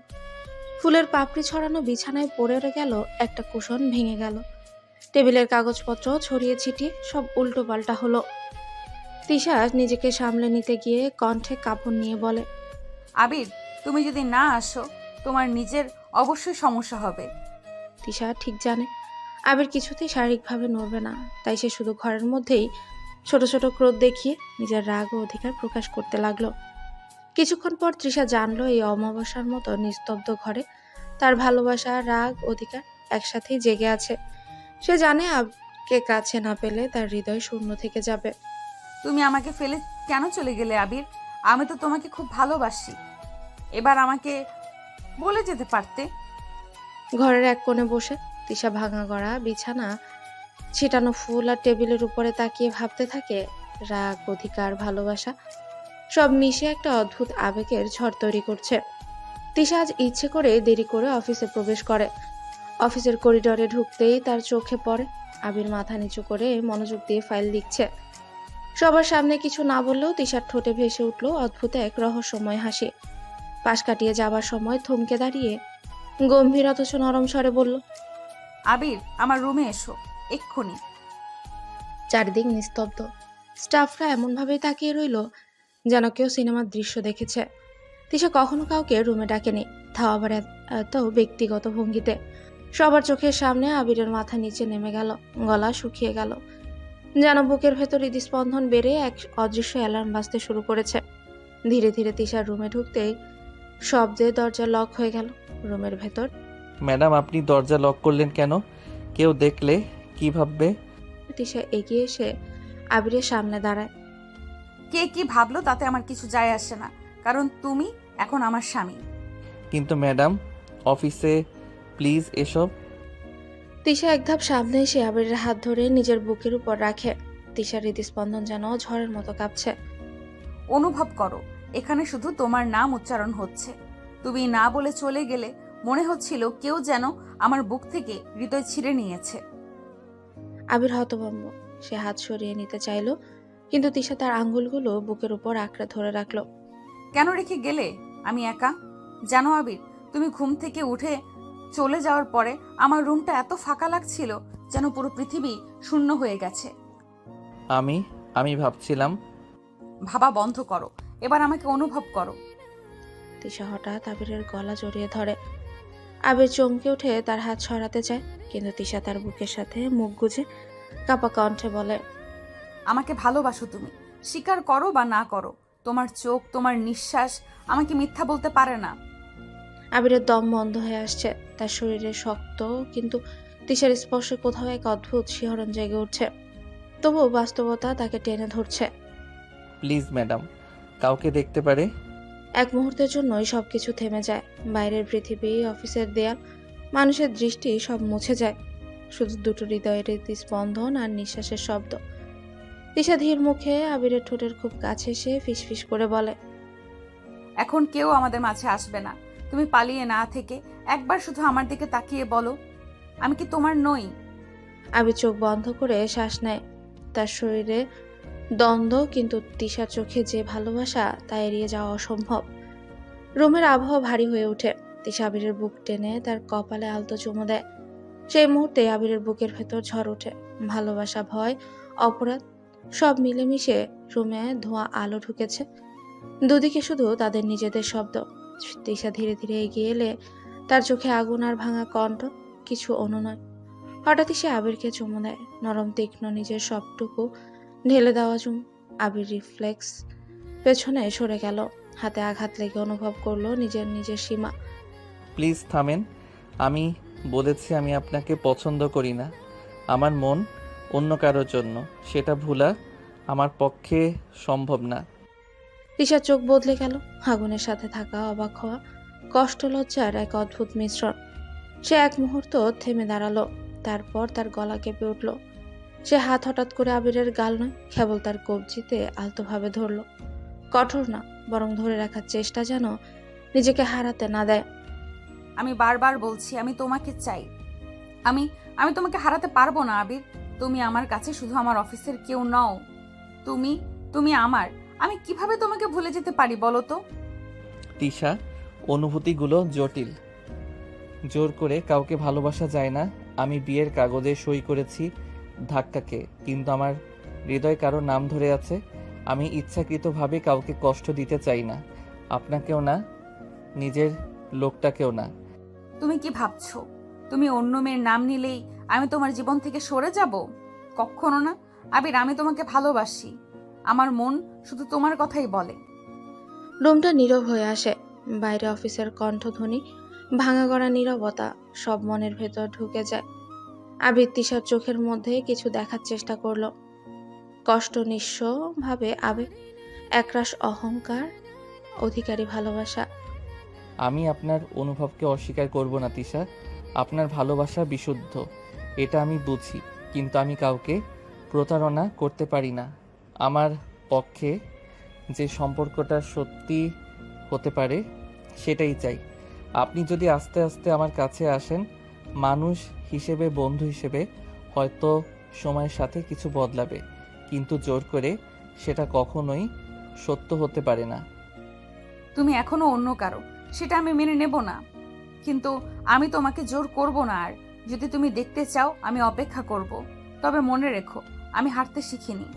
ফুলের পাপড়ি ছড়ানো বিছানায় পড়ে গেল একটা কুশন, ভেঙে গেল। টেবিলের কাগজপত্র ছড়িয়ে ছিটিয়ে সব উল্টো পাল্টা হলো। তিশা নিজেকে সামলে নিতে গিয়ে কণ্ঠে কাঁপন নিয়ে বলে, আবির, তুমি যদি না আসো তোমার নিজের অবশ্যই সমস্যা হবে। তিশা ঠিক জানে আবির কিছুতেই শারীরিকভাবে নড়বে না, তাই সে শুধু ঘরের মধ্যেই ছোট ছোট ক্রোধ দেখিয়ে নিজের রাগ ও অধিকার প্রকাশ করতে লাগলো। কিছুক্ষণ পর তৃষা জানলো এই অমাবস্যার মতো নিস্তব্ধ ঘরে তার ভালোবাসা, রাগ, অধিকার একসাথেই জেগে আছে। সে জানে আবিরকে কাছে না পেলে তার হৃদয় শূন্য থেকে যাবে। তুমি আমাকে ফেলে কেন চলে গেলে আবির? আমি তো তোমাকে খুব ভালোবাসি। এবার আমাকে বলে যেতে পারতে। ঘরের এক কোণে বসে তৃষা ভাঙা গড়া বিছানা, ছিটানো ফুল আর টেবিলের উপরে তাকিয়ে ভাবতে থাকে রাগ, অধিকার, ভালোবাসা সব মিশে একটা অদ্ভুত আবেগের ঝড় তৈরি করছে। তৃষা আজ ইচ্ছে করে দেরি করে অফিসে প্রবেশ করে। অফিসের করিডোরে ঢুকতেই তার চোখে পড়ে আবির মাথা নিচু করে মনোযোগ দিয়ে ফাইল লিখছে। সবার সামনে কিছু না বললেও তৃষার ঠোঁটে ভেসে উঠল অদ্ভুত এক রহস্যময় হাসি। পাশ কাটিয়ে যাবার সময় থমকে দাঁড়িয়ে গম্ভীর অথচ নরম স্বরে বলল, আবির, আমার রুমে এসো এক্ষুনি। চারিদিক নিস্তব্ধ। স্টাফরা এমনভাবেই তাকিয়ে রইল যেন কেউ সিনেমার দৃশ্য দেখেছে। তৃষা কখনো কাউকে রুমে ডাকেনি, তাও আবার এত ব্যক্তিগত ভঙ্গিতে। সবার চোখের সামনে আবিরের মাথা নিচে নেমে গেল, গলা শুকিয়ে গেল, যেন বুকের ভেতর হৃদস্পন্দন বেড়ে এক অদৃশ্য অ্যালার্ম বাজতে শুরু করেছে। ধীরে ধীরে তৃষার রুমে ঢুকতেই শব্দে দরজা লক হয়ে গেল। রুমের ভেতর, ম্যাডাম আপনি দরজা লক করলেন কেন? কেউ দেখলে কি ভাববে? তৃষা এগিয়ে এসে আবিরের সামনে দাঁড়ায়। কে কি ভাবলো তাতে আমার কিছু যায় আসে না, কারণ তুমি এখন আমার স্বামী। কিন্তু ম্যাডাম, অফিসে প্লিজ এসব। তৃষা এক ধাপ সামনে এসে আবিরের হাত ধরে নিজের বুকের উপর রাখে। তৃষার হৃদস্পন্দন যেন ঝড়ের মতো কাঁপছে। অনুভব করো, এখানে শুধু তোমার নাম উচ্চারণ হচ্ছে। তুমি না বলে চলে গেলে মনে হচ্ছিল কেউ যেন আমার বুক থেকে হৃদয় ছিঁড়ে নিয়েছে। আবির হতভম্ব। সে হাত সরিয়ে নিতে চাইল, কিন্তু তৃষা তার আঙ্গুলগুলো বুকের উপর আঁকড়ে ধরে রাখলো। কেন রেখে গেলে? আমি একা। জানো আবির, তুমি ঘুম থেকে উঠে চলে যাওয়ার পরে আমার রুমটা এত ফাঁকা লাগছিল যেন পুরো পৃথিবী শূন্য হয়ে গেছে। আমি ভাবছিলাম। ভাবা বন্ধ করো, এবার আমাকে অনুভব করো। তৃষা হঠাৎ আবিরের গলা জড়িয়ে ধরে। আবির চমকে উঠে তার হাত সরাতে চায়, কিন্তু তৃষা তার বুকের সাথে মুখ গুজে কাঁপা কণ্ঠে বলে, আমাকে ভালোবাসো তুমি, স্বীকার করো বা না করো। তোমার চোখ, তোমার নিঃশ্বাস আমাকে মিথ্যা বলতে পারে না। আবিরের দম বন্ধ হয়ে আসছে। তার শরীরে শক্ত, কিন্তু তৃষার স্পর্শে কোথাও এক অদ্ভুত শিহরণ জেগে উঠছে। তবুও বাস্তবতা তাকে টেনে ধরছে। প্লিজ ম্যাডাম, কাউকে দেখতে পারে। এক মুহূর্তের জন্যই সবকিছু থেমে যায়। বাইরের পৃথিবী, অফিসের দেয়াল, মানুষের দৃষ্টি সব মুছে যায়। শুধু দুটো হৃদয়ের স্পন্দন আর নিঃশ্বাসের শব্দ। তৃষা ধীর মুখে আবিরের ঠোঁটের খুব কাছে এসে ফিসফিস করে বলে, এখন কেউ আমাদের মাঝে আসবে না। তুমি পালিয়ে না থেকে একবার শুধু আমার দিকে তাকিয়ে বলো, আমি কি তোমার নই? আবির চোখ বন্ধ করে শ্বাস নেয়। তার শরীরে দ্বন্দ্ব, কিন্তু তৃষার চোখে যে ভালোবাসা তা এড়িয়ে যাওয়া অসম্ভব। রুমের আবহাওয়া ভারী হয়ে ওঠে। তৃষা আবিরের বুক টেনে তার কপালে আলতো চুমু দেয়। সেই মুহূর্তে আবিরের বুকের ভেতর ঝড় ওঠে। ভালোবাসা, ভয়, অপরাধ সব মিলেমিশে রুমে ধোঁয়া আলো ঢুকেছে। দুদিকে শুধু তাদের নিজেদের শব্দ। তৃষা ধীরে ধীরে এগিয়ে এলে তার চোখে আগুন আর ভাঙা কণ্ঠ, কিছু অনুনয়। হঠাৎই সে আবিরকে চুমু দেয়, নরম তীক্ষ্ণ, নিজের সবটুকু ঢেলে দেওয়া চুমু। আবির রিফ্লেক্স পেছনে সরে গেল। হাতে আঘাত লেগে অনুভব করলো নিজের সীমা। প্লিজ থামেন। আমি বলেছি আমি আপনাকে পছন্দ করি না। আমার মন অন্য কারোর জন্য, সেটা ভোলা আমার পক্ষে সম্ভব না। তৃষার চোখ বদলে গেল। আগুনের সাথে থাকা অবাক হওয়া, কষ্ট, লজ্জার এক অদ্ভুত মিশ্রণ। সে এক মুহূর্ত থেমে দাঁড়ালো, তারপর তার গলা কেঁপে উঠল। সে হাত হঠাৎ করে আবিরের গাল নয়, কেবল তার কবজিতে আলতোভাবে ধরল। কঠোর না, বরং ধরে রাখার চেষ্টা, যেন নিজেকে হারাতে না দেয়। আমি বারবার বলছি আমি তোমাকে চাই। আমি আমি তোমাকে হারাতে পারবো না আবির। তুমি আমার কাছে শুধু আমার অফিসের কেউ নও। তুমি আমার। আমি কিভাবে তোমাকে ভুলে যেতে পারি বলো তো? তিশা, অনুভূতিগুলো জটিল। জোর করে কাউকে ভালোবাসা যায় না। আমি বিয়ের কাগজে সই করেছি ধাক্কাকে, কিন্তু আমার হৃদয় কারো নাম ধরে আছে। আমি ইচ্ছাকৃতভাবে কাউকে কষ্ট দিতে চাই না, আপনাকেও না, নিজের লোকটাকেও না। তুমি কি ভাবছো তুমি অন্য মেয়ের নাম নিলেই আমি তোমার জীবন থেকে সরে যাব? কখনো না আবির, আমি তোমাকে ভালোবাসি। আমার মন শুধু তোমার কথাই বলে। রুমটা নীরব হয়ে আসে। বাইরে অফিসের কণ্ঠধ্বনি, ভাঙা গড়া নীরবতা সব মনের ভেতর ঢুকে যায়। আবির তিশার চোখের মধ্যে কিছু দেখার চেষ্টা করলো। কষ্ট, নিঃস্ব ভাবে আবেগ, একরাশ অহংকার, অধিকারী ভালোবাসা। আমি আপনার অনুভবকে অস্বীকার করব না তিশা। আপনার ভালোবাসা বিশুদ্ধ, এটা আমি বুঝি, কিন্তু আমি কাউকে প্রতারণা করতে পারি না। আমার পক্ষে যে সম্পর্কটা সত্যি হতে পারে সেটাই চাই। আপনি যদি আস্তে আস্তে আমার কাছে আসেন, মানুষ হিসেবে, বন্ধু হিসেবে, হয়তো সময়ের সাথে কিছু বদলাবে, কিন্তু জোর করে সেটা কখনোই সত্য হতে পারে না। তুমি এখনো অন্য কারো, সেটা আমি মেনে নেব না, কিন্তু আমি তোমাকে জোর করব না। আর যদি তুমি দেখতে চাও আমি অপেক্ষা করব, তবে মনে রেখো আমি হাঁটতে শিখিনি।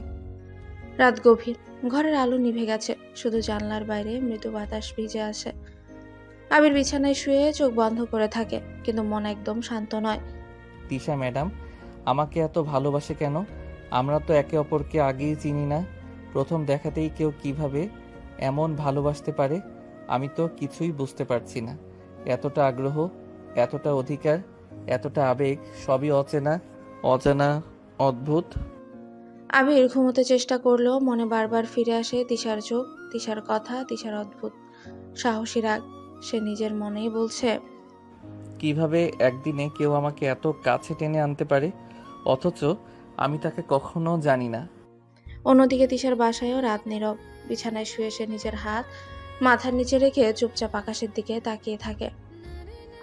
রাত গভীর, ঘরের আলো নিভে গেছে, শুধু জানলার বাইরে মৃদু বাতাস ভিজে আসে। আবির বিছানায় শুয়ে চোখ বন্ধ করে থাকে, কিন্তু মন একদম শান্ত নয়। তিশা ম্যাডাম আমাকে এত ভালোবাসে কেন? আমরা তো একে অপরকে আগেই চিনি না। প্রথম দেখাতেই কেউ কিভাবে এমন ভালোবাসতে পারে আমি তো কিছুই বুঝতে পারছি না। এতটা আগ্রহ, এতটা অধিকার, এতটা আবেগ, সবই অচেনা, অজানা, অদ্ভুত। আবির ঘুমোতে চেষ্টা করলেও মনে বারবার ফিরে আসে তিশার চোখ, তিশার কথা, তিশার অদ্ভুত সাহসী রাগ। সে নিজের মনেই বলছে, কিভাবে একদিনে কেউ আমাকে এত কাছে টেনে আনতে পারে, অথচ আমি তাকে কখনো জানি না। অন্যদিকে তিশার বাসায়ও রাত নীরব। বিছানায় শুয়ে সে নিজের হাত মাথার নিচে রেখে চুপচাপ আকাশের দিকে তাকিয়ে থাকে।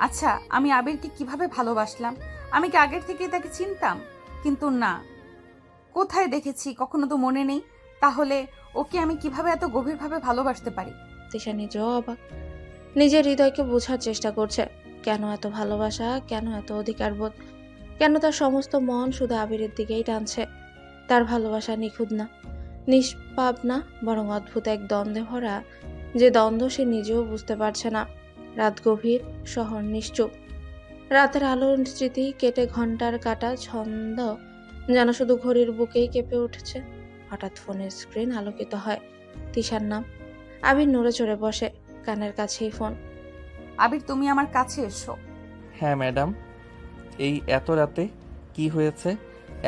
আচ্ছা, আমি আবিরকে কিভাবে ভালোবাসলাম? আমি কি আগের থেকেই তাকে চিনতাম? কিন্তু না, কোথায় দেখেছি কখনো তো মনে নেই। তাহলে ওকে আমি কিভাবে এত গভীরভাবে ভালোবাসতে পারি? তিশা নিজেও অবাক, নিজের হৃদয়কে বোঝার চেষ্টা করছে। কেন এত ভালোবাসা, কেন এত অধিকার বোধ, কেন তার সমস্ত মন শুধু আবিরের দিকেই টানছে? তার ভালোবাসা নিখুঁত না, নিষ্পাপ না, বরং অদ্ভুত এক দ্বন্দ্বে ভরা, যে দ্বন্দ্ব সে নিজেও বুঝতে পারছে না। রাত গভীর, শহর নিশ্চুপ। রাতের আলোর স্মৃতি কেটে ঘন্টার কাটা ছন্দ যেন শুধু ঘড়ির বুকেই কেঁপে উঠছে। হঠাৎ ফোনের স্ক্রিন আলোকিত হয়। তিশার নাম। আবির নড়ে চড়ে বসে, কানের কাছেই ফোন। আবির, তুমি আমার কাছে এসো। হ্যাঁ ম্যাডাম। এই এত রাতে কি হয়েছে?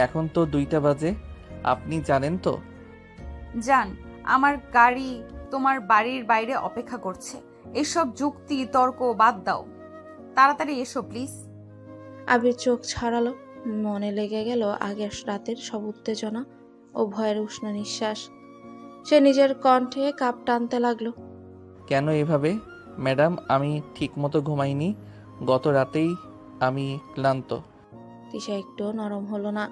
এখন তো 2টা বাজে। আপনি জানেন তো? জান, আমার গাড়ি তোমার বাড়ির বাইরে অপেক্ষা করছে। এসব যুক্তি তর্ক বাদ দাও, তাড়াতাড়ি এসো প্লিজ। আবির চোখ ছাড়ালো। মনে লেগে গেল আগের রাতের সব উত্তেজনা ও ভয়ের উষ্ণ নিঃশ্বাস। সে নিজের কণ্ঠে কাপ টানতে লাগলো। কেন এভাবে? ম্যাডাম আমি ঠিকমতো ঘুমাইনি, গত রাতেই আমি ক্লান্ত। তিশা একটু নরম হলো না।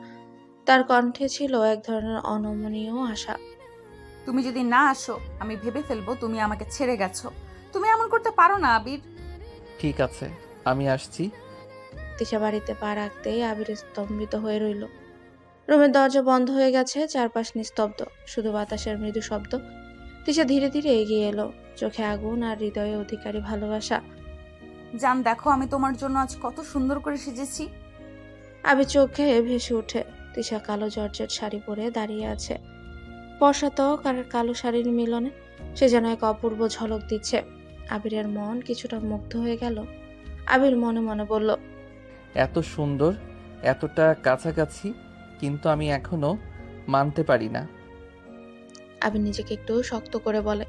তার কণ্ঠে ছিল এক ধরনের অনমনীয় আশা। তুমি যদি না আসো আমি ভেবে ফেলবো তুমি আমাকে ছেড়ে গেছো। তুমি এমন করতে পারো না আবির। ঠিক আছে, আমি আসছি। তিশা বাড়িতে পা রাখতেই আবির স্তম্ভিত হয়ে রইল। রুমের দরজা বন্ধ হয়ে গেছে, চারপাশ নিস্তব্ধ, শুধু বাতাসের মৃদু শব্দ। তিশা ধীরে ধীরে এগিয়ে এলো, চোখে আগুন আর হৃদয়ে অধিকারী ভালোবাসা। জান, দেখো আমি তোমার জন্য আজ কত সুন্দর করে সেজেছি। আবির চোখে ভেসে ওঠে। তিশা কালো জর্জেট শাড়ি পরে দাঁড়িয়ে আছে। পশাতক আর কালো শাড়ির মিলনে সে যেন এক অপূর্ব ঝলক দিচ্ছে। আবিরের মন কিছুটা মুগ্ধ হয়ে গেল। আবির মনে মনে বলল, এত সুন্দর, এতটা কাছাকাছি, কিন্তু আমি এখনো মানতে পারি না। আবির নিজেকে একটু শক্ত করে বলে,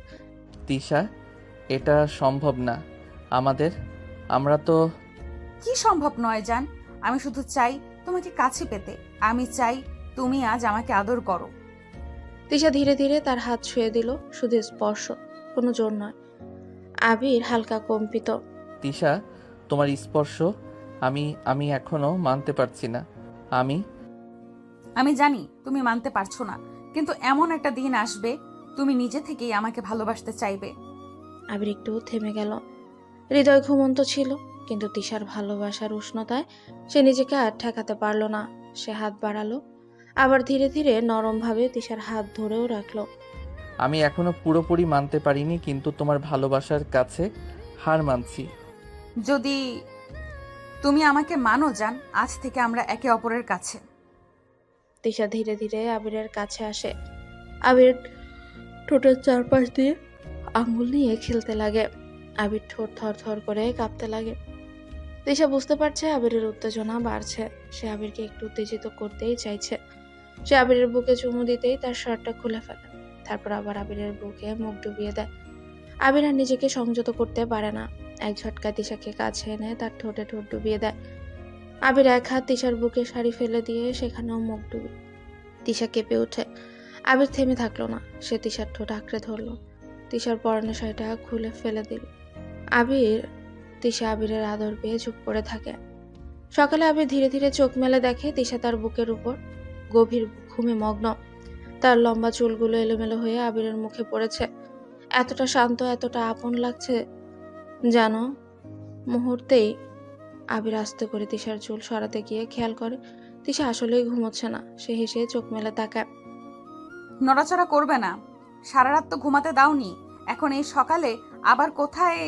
তিশা এটা সম্ভব না আমাদের। আমরা তো। কি সম্ভব নয় জান? আমি শুধু চাই তোমাকে কাছে পেতে। আমি চাই তুমি আজ আমাকে আদর করো। তিশা ধীরে ধীরে তার হাত ছুঁয়ে দিল, শুধু স্পর্শ, কোনো জোর নয়। আবির হালকা কম্পিত। তিশা তোমার স্পর্শ আমি এখনো মানতে পারছি না। আমি জানি তুমি মানতে পারছো না, কিন্তু এমন একটা দিন আসবে তুমি নিজে থেকেই আমাকে ভালোবাসতে চাইবে। আবির একটু থেমে গেল। হৃদয় ঘুমন্ত ছিল, কিন্তু তিশার ভালোবাসার উষ্ণতায় সে নিজেকে আর ঠেকাতে পারল না। সে হাত বাড়ালো, আবার ধীরে ধীরে নরমভাবে তিশার হাত ধরেও রাখলো। আমি এখনো পুরোপুরি মানতে পারিনি, কিন্তু তোমার ভালোবাসার কাছে হার মানছি। যদি তুমি আমাকে মানো জান, আজ থেকে আমরা একে অপরের কাছে। তিশা ধীরে ধীরে আবিরের কাছে আসে। আবির ঠোঁটের চারপাশ দিয়ে আঙ্গুল নিয়ে খেলতে লাগে। আবির ঠোঁট থরথর করে কাঁপতে লাগে। তিশা বুঝতে পারছে আবিরের উত্তেজনা বাড়ছে। সে আবিরকে একটু উত্তেজিত করতেই চাইছে। সে আবিরের বুকে চুমু দিতেই তার শার্টটা খুলে ফেলে। তারপর আবার আবিরের বুকে মুখ ডুবিয়ে দেয়। আবির আর নিজেকে সংযত করতে পারে না। এক ঝটকায় তিশাকে কাছে এনে তার ঠোঁটে ঠোঁট ডুবিয়ে দেয়। আবির এক হাত তিশার বুকে শাড়ি ফেলে দিয়ে সেখানেও মুখ ডুবি। তিশা কেঁপে ওঠে। আবির থেমে থাকলো না। সে তিশার ঠোঁট আঁকড়ে ধরলো। তিশার পরনের শাড়িটা খুলে ফেলে দিল। তিশা আবিরের আদর পেয়ে চুপ করে থাকে। সকালে আবির ধীরে ধীরে চোখ মেলে দেখে তিশা তার বুকের উপর গভীর ঘুমে মগ্ন। তার লম্বা চুলগুলো এলোমেলো হয়ে আবিরের মুখে পড়েছে। এতটা শান্ত, এতটা আপন লাগছে যেন। মুহূর্তেই আবির আস্তে করে তিশার চুল সরাতে গিয়ে খেয়াল করে তিশা আসলেই ঘুমোচ্ছে না। সে হেসে চোখ মেলে তাকায়। নড়াচড়া করবে না, সারা রাত তো ঘুমাতে দাওনি, এখন এই সকালে আবার কোথায়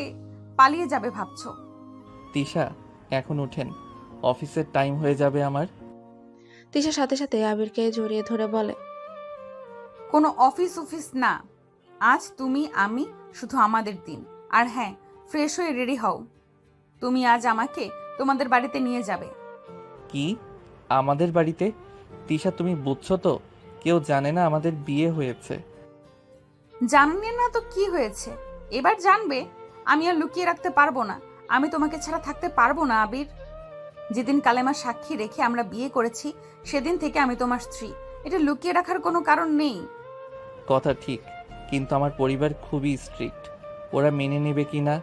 পালিয়ে যাবে ভাবছো? তিশা, এখন উঠেন, অফিসের টাইম হয়ে যাবে আমার। তিশার সাথে সাথে আবিরকে জড়িয়ে ধরে বলে, কোনো অফিস না, আজ তুমি আমি শুধু আমাদের দিন। আর হ্যাঁ, ফ্রেশ হয়ে রেডি হও, তুমি আজ আমাকে তোমাদের বাড়িতে নিয়ে যাবে। কি আমাদের বাড়িতে? তিশা, তুমি বুঝছো তো কেউ জানে না আমাদের বিয়ে হয়েছে। জানি না তো কি হয়েছে, এবার জানবে। আমি আর লুকিয়ে রাখতে পারবো না, আমি তোমাকে ছাড়া থাকতে পারবো না আবির। যেদিন কালেমা সাক্ষী রেখে আমরা বিয়ে করেছি সেদিন থেকে আমি তোমার স্ত্রী, এটা লুকিয়ে রাখার কোনো কারণ নেই। কথা ঠিক, কিন্তু আমার পরিবার খুবই স্ট্রিক্ট, ওরা মেনে নেবে কি না।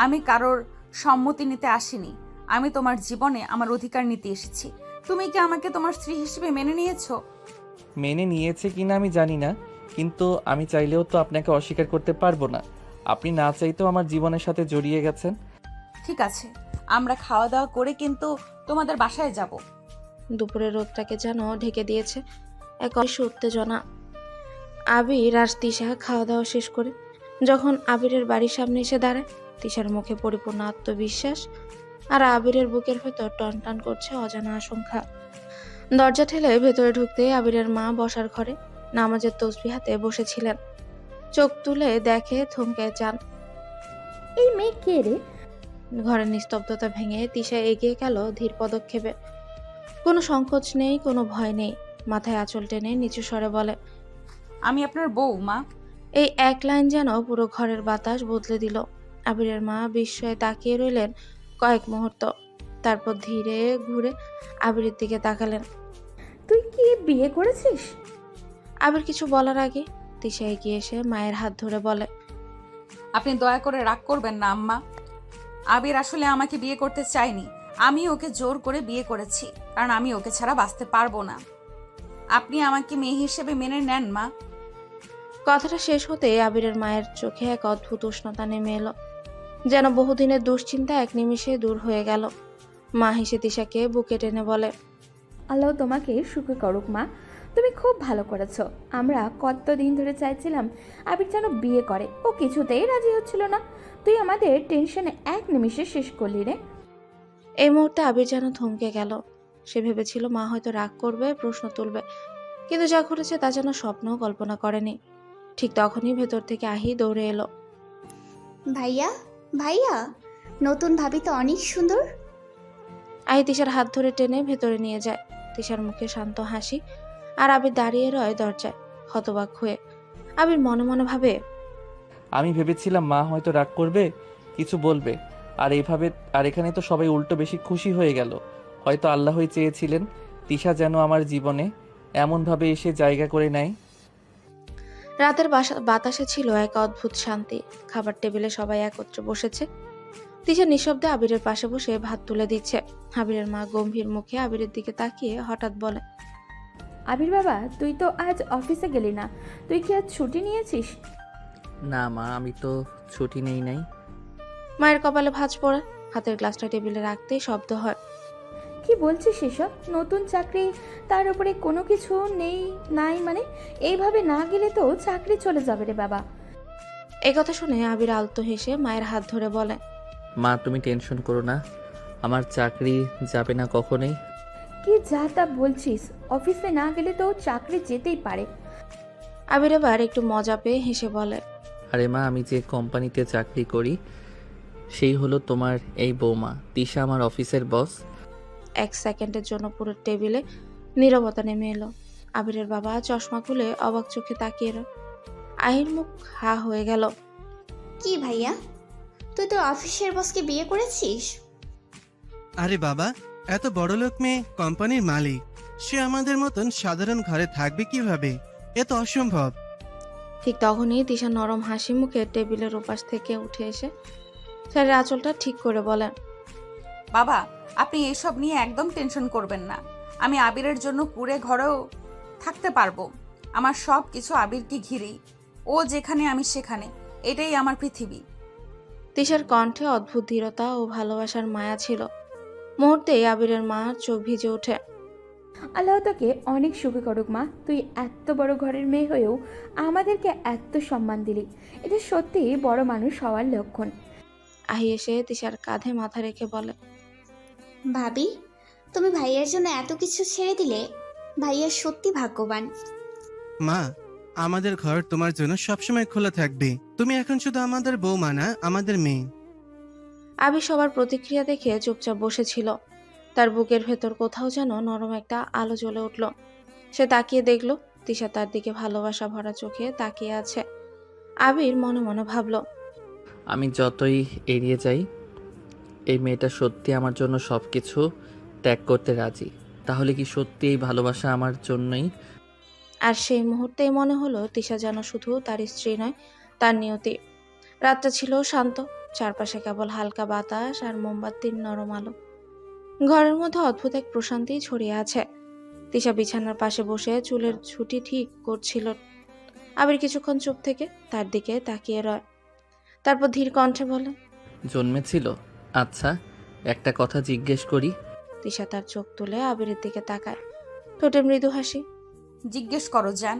আমি কারোর সম্মতি নিতে আসিনি, আমি তোমার জীবনে আমার অধিকার নিতে এসেছি। তুমি কি আমাকে তোমার স্ত্রী হিসেবে মেনে নিয়েছো? মেনে নিয়েছে কিনা আমি জানি না, কিন্তু আমি চাইলেও তো আপনাকে অস্বীকার করতে পারবো না। আপনি না চাইতেও আমার জীবনের সাথে জড়িয়ে গেছেন। ঠিক আছে, আমরা খাওয়া দাওয়া করে কিন্তু তোমাদের বাসায় যাব। দুপুরের রোদটাকে যেন ঢেকে দিয়েছে এক অসীম উত্তেজনা। আবির আর তিশা খাওয়া দাওয়া শেষ করে যখন আবিরের বাড়ির সামনে এসে দাঁড়ায়, তিশার মুখে পরিপূর্ণ আত্মবিশ্বাস আর আবিরের বুকের ভেতর টনটন করছে অজানা আশঙ্কা। দরজা ঠেলে ভেতরে ঢুকতে আবিরের মা বসার ঘরে নামাজের তসবিহ হাতে বসেছিলেন। চোখ তুলে দেখে থমকে যান। এই মেয়ে কে রে? ঘরের নিস্তব্ধতা ভেঙে তিশা এগিয়ে গেল ধীর পদক্ষেপে। কোনো সংকোচ নেই, কোনো ভয় নেই। মাথায় আঁচল টেনে নিচু স্বরে বলে, আমি আপনার বউ, মা। এই এক লাইন যেন পুরো ঘরের বাতাস বদলে দিল। আবিরের মা বিস্ময়ে তাকিয়ে রইলেন কয়েক মুহূর্ত, তারপর ধীরে ঘুরে আবিরের দিকে তাকালেন। তুই কি বিয়ে করেছিস? আবির কিছু বলার আগে তিশা এগিয়ে এসে মায়ের হাত ধরে বলে, আপনি দয়া করে রাগ করবেন না আম্মা। আবির আসলে আমাকে বিয়ে করতে চায়নি, আমি ওকে জোর করে বিয়ে করেছি, কারণ আমি ওকে ছাড়া বাঁচতে পারবো না। আপনি আমাকে মেয়ে হিসেবে মেনে নেন মা। কথাটা শেষ হতে আবিরের মায়ের চোখে এক অদ্ভুত উষ্ণতা নেমে এলো, যেন বহুদিনের দুশ্চিন্তা এক নিমিষে দূর হয়ে গেল। মা হেসে তিশাকে বুকে টেনে বলে, আল্লাহ তোমাকে সুখী করুক মা, তুমি খুব ভালো করেছো। আমরা কতদিন ধরে চাইছিলাম আবির যেন বিয়ে করে, ও কিছুতেই রাজি হচ্ছিল না। তুই আমাদের টেনশনে এক নিমিষে শেষ করলি রে। এই মুহূর্তে আবির যেন থমকে গেল। সে ভেবেছিল মা হয়তো রাগ করবে, প্রশ্ন তুলবে, কিন্তু যা ঘটেছে তা যেন স্বপ্নও কল্পনা করেনি। ঠিক তখনই ভেতর থেকে আহি দৌড়ে এলো। ভাইয়া, ভাইয়া, নতুন ভাবি তো অনেক সুন্দর। আহি তিশার হাত ধরে টেনে ভেতরে নিয়ে যায়। তিশার মুখে শান্ত হাসি, আর আবির দাঁড়িয়ে রয় দরজায় হতবাক হয়ে। আবির মনে মনে ভাবে, আমি ভেবেছিলাম মা হয়তো রাগ করবে, কিছু বলবে, আর এখানে তো সবাই উল্টো বেশি খুশি হয়ে গেল। হয়তো আল্লাহই চেয়েছিলেন তিশা যেন আমার জীবনে এমনভাবে এসে জায়গা করে নেয়। রাতের বাতাসে ছিল এক অদ্ভুত শান্তি। খাবার টেবিলে সবাই একত্রে বসেছে। তিশা নিঃশব্দে আবিরের পাশে বসে ভাত তুলে দিচ্ছে। আবিরের মা গম্ভীর মুখে আবিরের দিকে তাকিয়ে হঠাৎ বলে, আবির বাবা, তুই তো আজ অফিসে গেলি না, তুই কি আজ ছুটি নিয়েছিস? না মা, আমি তো ছুটি নেই নাই। মায়ের কপালে ভাঁজ পড়ে। হাতের গ্লাসটা টেবিলে রাখতেই শব্দ হয়। কি বলছিস এসব? নতুন চাকরি, তার উপরে কোনো কিছু নেই নাই, মানে এইভাবে না গেলে তো চাকরি চলে যাবে রে বাবা। এই কথা শুনে আবির আলতো হেসে মায়ের হাত ধরে বলে, মা তুমি টেনশন করো না, আমার চাকরি যাবে না কখনোই। কি যা তা বলছিস? অফিসে না গেলে তো চাকরি যেতেই পারে। আবির এবার একটু মজা পেয়ে হেসে বলে, আরে মা, আমি যে কোম্পানিতে চাকরি করি সেই হলো তোমার এই বৌমা তিশা, আমার অফিসের বস। 1 সেকেন্ডের জন্য পুরো টেবিলে নীরবতা নেমে এলো। আবিরের বাবা চশমা খুলে অবাক চোখে তাকিয়ে রয়। আহির মুখ হা হয়ে গেল। কি ভাইয়া, তুই তো অফিসের বসকে বিয়ে করেছিস? আরে বাবা, এত বড়লোক মেয়ে কোম্পানির মালিক, সে আমাদের মতন সাধারণ ঘরে থাকবে কিভাবে? এ তো অসম্ভব। ঠিক তখনই তিশা নরম হাসি মুখে টেবিলের ওপাশ থেকে উঠে এসে শাড়ির আঁচলটা ঠিক করে বলে, বাবা, আপনি এসব নিয়ে একদম টেনশন করবেন না। আমি আবিরের জন্য কুড়ে ঘরেও থাকতে পারবো। আমার সব কিছু আবিরকে ঘিরেই। ও যেখানে আমি সেখানে, এটাই আমার পৃথিবী। তিশার কণ্ঠে অদ্ভুত ধীরতা ও ভালোবাসার মায়া ছিল। মুহূর্তেই আবিরের মার চোখ ভিজে ওঠে। আল্লাহ তোকে অনেক সুখী করুক মা, তুই এত বড় ঘরের মেয়ে হয়েও আমাদেরকে এত সম্মান দিলি, এটা সত্যি বড় মানুষ হওয়ার লক্ষণ। আহি এসে তিশার কাঁধে মাথা রেখে বলে, ভাবি, তুমি ভাইয়ার জন্য এত কিছু ছেড়ে দিলে। ভাইয়া সত্যি ভাগ্যবান। মা, আমাদের ঘর তোমার জন্য সবসময় খোলা থাকবে। তুমি এখন শুধু আমাদের বৌমা না, আমাদের মেয়ে। আবির সবার প্রতিক্রিয়া দেখে চুপচাপ বসেছিল। তার বুকের ভেতর কোথাও যেন নরম একটা আলো জ্বলে উঠল। সে তাকিয়ে দেখল তিশা তার দিকে ভালোবাসা ভরা চোখে তাকিয়ে আছে। আবির মনে মনে ভাবল, আমি যতই এড়িয়ে যাই, এই মেয়েটা সত্যি আমার জন্য সব কিছু ত্যাগ করতে রাজি। তাহলে কি সত্যি এই ভালোবাসা আমার জন্যই? আর সেই মুহূর্তেই মনে হলো তিশা যেন শুধু তার স্ত্রী নয়, তার নিয়তি। রাতটা ছিল শান্ত, চারপাশে কেবল হালকা বাতাস আর মোমবাতির নরম আলো। ঘরের মধ্যে অদ্ভুত এক প্রশান্তি ছড়িয়ে আছে। তিশা বিছানার পাশে বসে চুলের ছুটি ঠিক করছিল। আবির কিছুক্ষণ চুপ থেকে তার দিকে তাকিয়ে রয়, তারপর ধীর কণ্ঠে বলে, জন্মেছিল? আচ্ছা, একটা কথা জিজ্ঞেস করি। তিশা তার চোখ তুলে আবিরের দিকে তাকায়, ঠোঁটে মৃদু হাসি। জিজ্ঞেস করো জান।